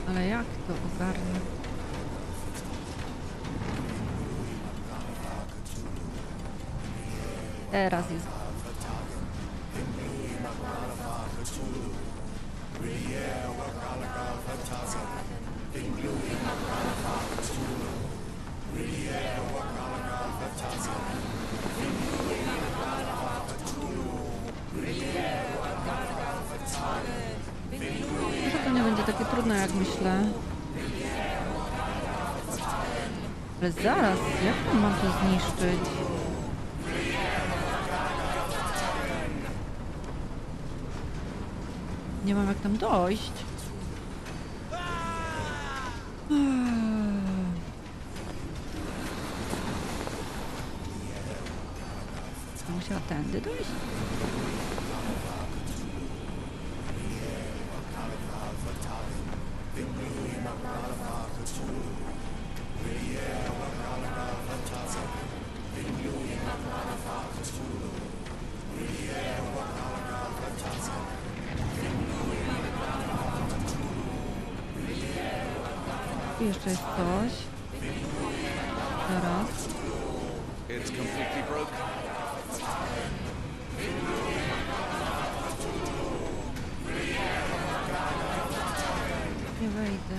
Ale jak to ogarnę? Teraz jest. Może to nie będzie takie trudne, jak myślę. Ale zaraz, jak mam to zniszczyć? Nie mam jak tam dojść. Musiała tędy dojść? Tu jeszcze jest coś. Teraz. It's completely broken. Nie wejdę.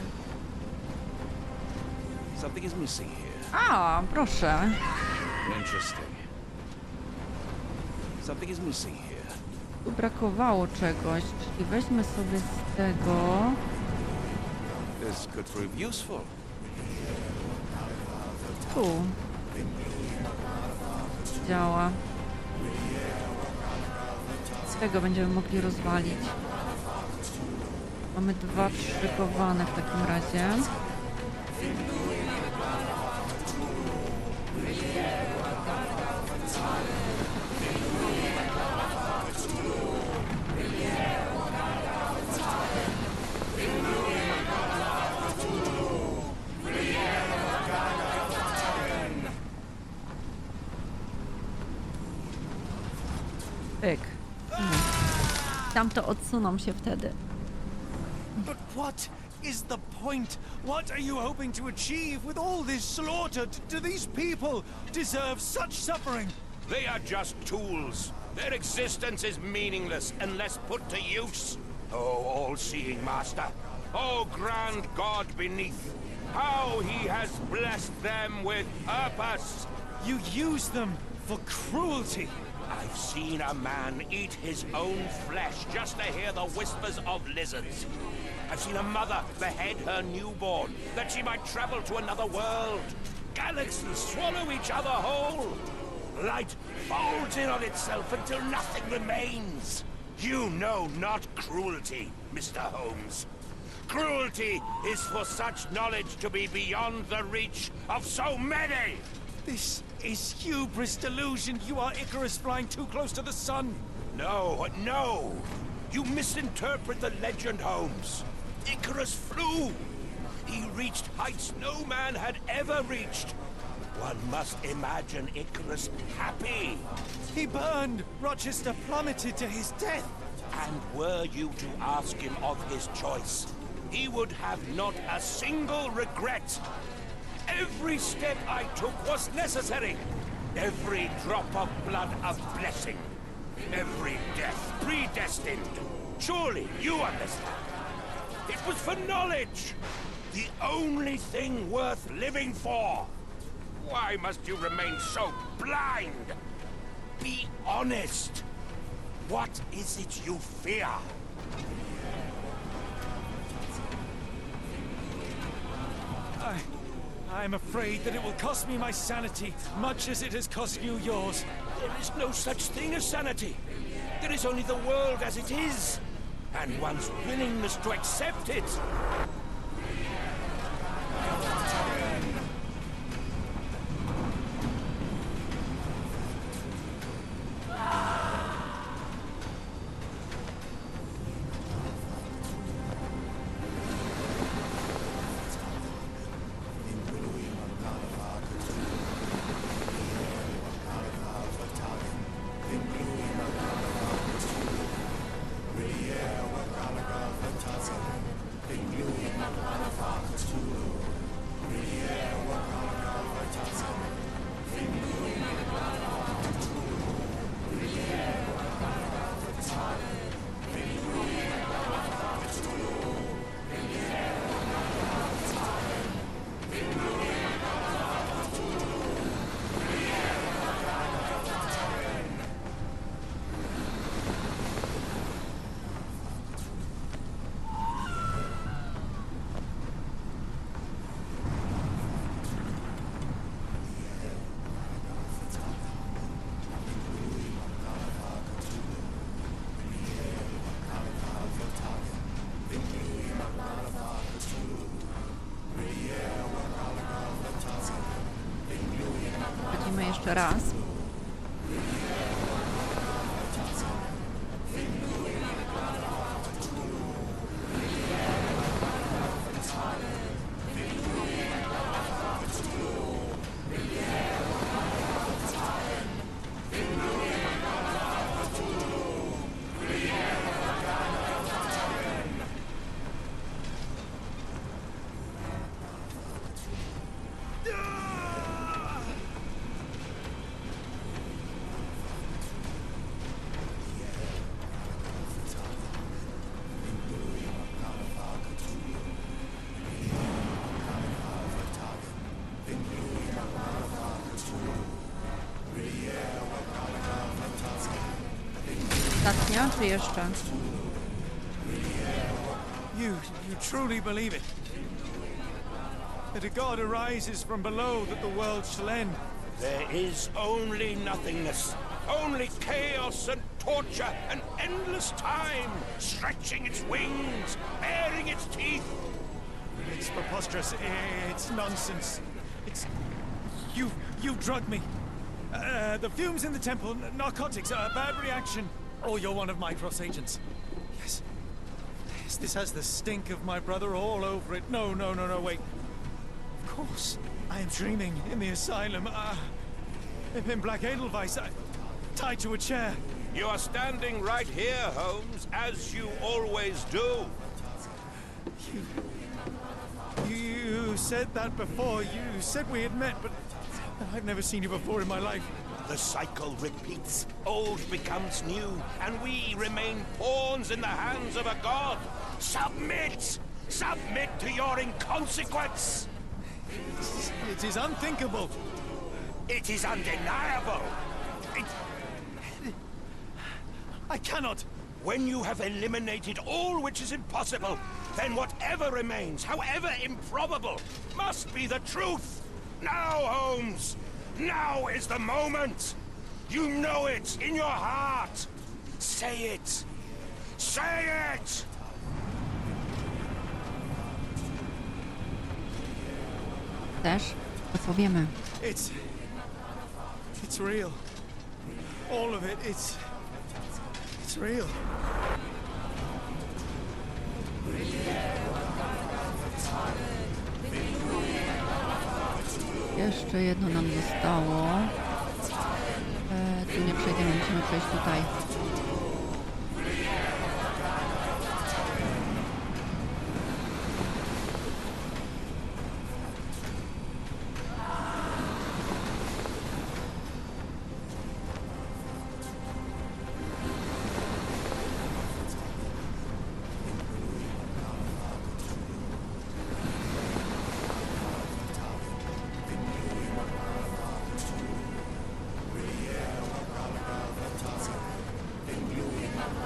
Something is missing here. A, proszę. Interesting. Something is missing here. Tu brakowało czegoś, czyli weźmy sobie z tego. This could prove useful. Tu. Działa. Z tego będziemy mogli rozwalić. Mamy dwa przyszykowane w takim razie. Pyk. Tamto odsuną się wtedy. But what is the point? What are you hoping to achieve with all this slaughter? Do these people deserve such suffering? They are just tools. Their existence is meaningless unless put to use. Oh, all-seeing master. Oh, grand God beneath. How he has blessed them with purpose. You use them for cruelty. I've seen a man eat his own flesh just to hear the whispers of lizards. I've seen a mother behead her newborn that she might travel to another world. Galaxies swallow each other whole. Light folds in on itself until nothing remains. You know not cruelty, Mr. Holmes. Cruelty is for such knowledge to be beyond the reach of so many. This is hubris delusion. You are Icarus flying too close to the sun. No, no. You misinterpret the legend, Holmes. Icarus flew. He reached heights no man had ever reached. One must imagine Icarus happy. He burned. Rochester plummeted to his death. And were you to ask him of his choice, he would have not a single regret. Every step I took was necessary. Every drop of blood a blessing. Every death predestined. Surely you understand. It was for knowledge. The only thing worth living for. Why must you remain so blind? Be honest. What is it you fear? I'm afraid that it will cost me my sanity, much as it has cost you yours. There is no such thing as sanity. There is only the world as it is, and one's willingness to accept it. Widzimy jeszcze raz. Ostatnia, czy jeszcze? You truly believe it? That a god arises from below that the world shall end? There is only nothingness. Only chaos and torture and endless time, stretching its wings, baring its teeth. It's preposterous. It's nonsense. It's... You've drugged me. The fumes in the temple, narcotics, a bad reaction. Oh, you're one of my cross agents. Yes. Yes, this has the stink of my brother all over it. No, wait. Of course. I am dreaming in the asylum. In Black Edelweiss, tied to a chair. You are standing right here, Holmes, as you always do. You said that before. You said we had met, but I've never seen you before in my life. The cycle repeats. Old becomes new, and we remain pawns in the hands of a god. Submit! Submit to your inconsequence! It is unthinkable. It is undeniable. I cannot. When you have eliminated all which is impossible, then whatever remains, however improbable, must be the truth. Now, Holmes! Now is the moment! You know it in your heart! Say it! Say it! Też odpowiemy. It's real. All of it, it's real. Jeszcze jedno nam zostało. Tu nie przejdziemy, musimy przejść tutaj.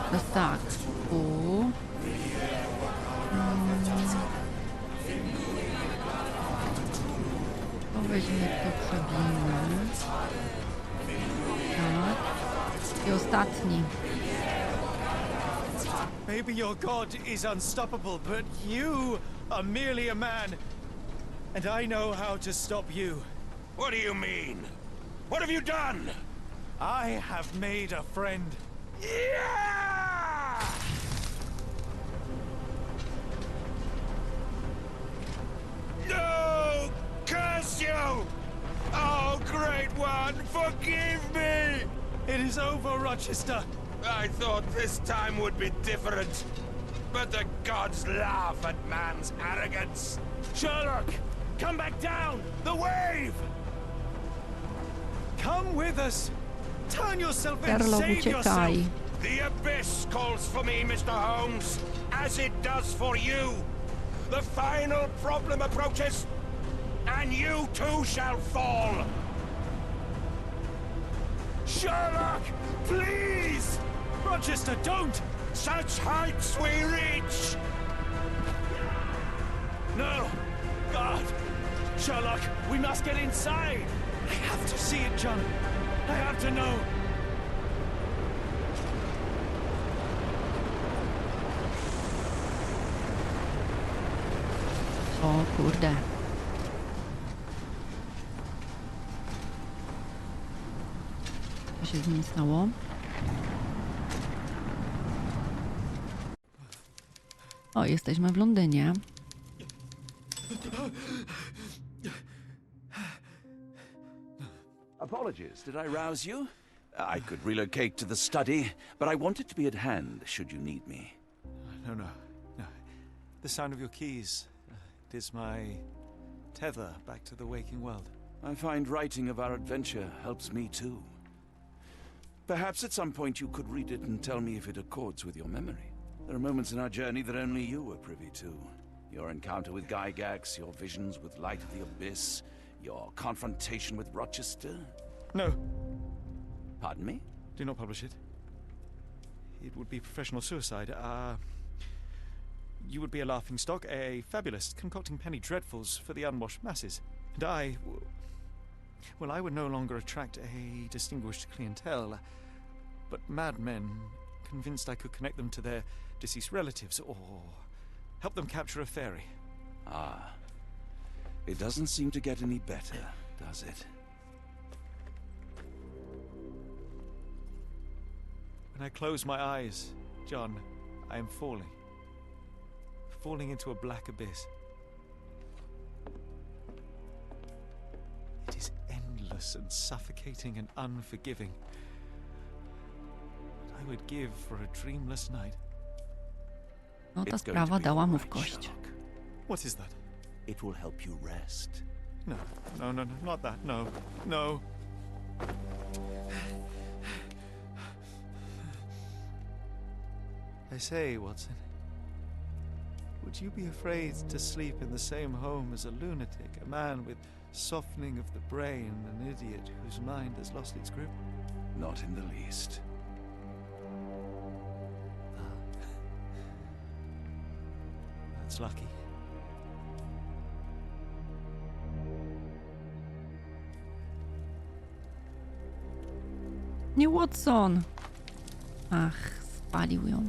Teraz tak, tu. To weźmy, to przebijmy. Tak. I ostatni. Maybe your god is unstoppable, but you are merely a man. And I know how to stop you. What do you mean? What have you done? I have made a friend. Yeah! No! Curse you! Oh, Great One, forgive me! It is over, Rochester. I thought this time would be different. But the gods laugh at man's arrogance. Sherlock, come back down! The wave! Come with us! Turn yourself and Sherlock, save yourself! uciekaj. The abyss calls for me, Mr. Holmes, as it does for you. The final problem approaches, and you too shall fall. Sherlock, please! Rochester, don't! Such heights we reach! No! God! Sherlock, we must get inside! I have to see it, John. I have to know. O kurde. Co się z nim stało? O, jesteśmy w Londynie. Apologies, did I rouse you? I could relocate to the study, but I wanted to be at hand should you need me. No. The sound of your keys. It is my tether back to the waking world. I find writing of our adventure helps me too. Perhaps at some point you could read it and tell me if it accords with your memory. There are moments in our journey that only you were privy to. Your encounter with Gygax, your visions with Light of the Abyss, your confrontation with Rochester. No, Pardon me? do not publish it. It would be professional suicide. You would be a laughingstock, a fabulist, concocting penny dreadfuls for the unwashed masses. And I would no longer attract a distinguished clientele, but madmen convinced I could connect them to their deceased relatives or help them capture a fairy. Ah. It doesn't seem to get any better, does it? When I close my eyes, John, I am falling. Falling into a black abyss. It is endless and suffocating and unforgiving. would give for a dreamless night. No ta It's going to sprawa be dała all mu right, w kość. Sherlock. What is that? It will help you rest. No, no, no, no, not that. No, no. I say, Watson, would you be afraid to sleep in the same home as a lunatic, a man with softening of the brain, an idiot whose mind has lost its grip? Not in the least. That's lucky. Nie Watson! Ach, spalił ją.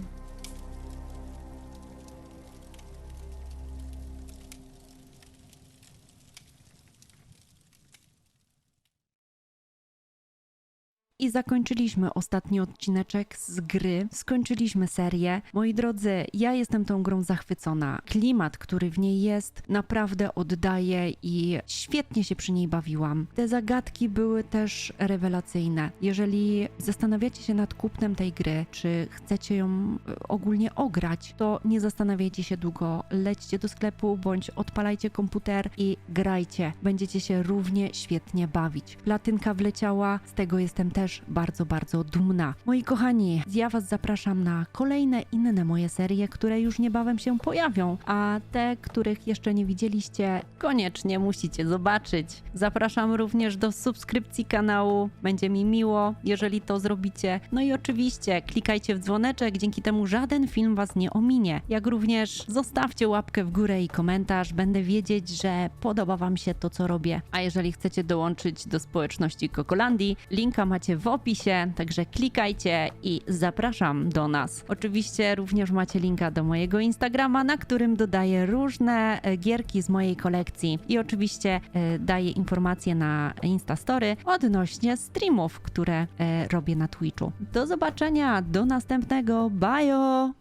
I zakończyliśmy ostatni odcineczek z gry, skończyliśmy serię. Moi drodzy, ja jestem tą grą zachwycona. Klimat, który w niej jest, naprawdę oddaje i świetnie się przy niej bawiłam. Te zagadki były też rewelacyjne. Jeżeli zastanawiacie się nad kupnem tej gry, czy chcecie ją ogólnie ograć, to nie zastanawiajcie się długo. Lećcie do sklepu bądź odpalajcie komputer i grajcie. Będziecie się równie świetnie bawić. Platynka wleciała, z tego jestem też bardzo, bardzo dumna. Moi kochani, ja was zapraszam na kolejne inne moje serie, które już niebawem się pojawią, a te, których jeszcze nie widzieliście, koniecznie musicie zobaczyć. Zapraszam również do subskrypcji kanału, będzie mi miło, jeżeli to zrobicie. No i oczywiście klikajcie w dzwoneczek, dzięki temu żaden film was nie ominie. Jak również zostawcie łapkę w górę i komentarz, będę wiedzieć, że podoba wam się to, co robię. A jeżeli chcecie dołączyć do społeczności Kokolandii, linka macie w opisie, także klikajcie i zapraszam do nas. Oczywiście również macie linka do mojego Instagrama, na którym dodaję różne gierki z mojej kolekcji i oczywiście daję informacje na Instastory odnośnie streamów, które robię na Twitchu. Do zobaczenia, do następnego, bajo!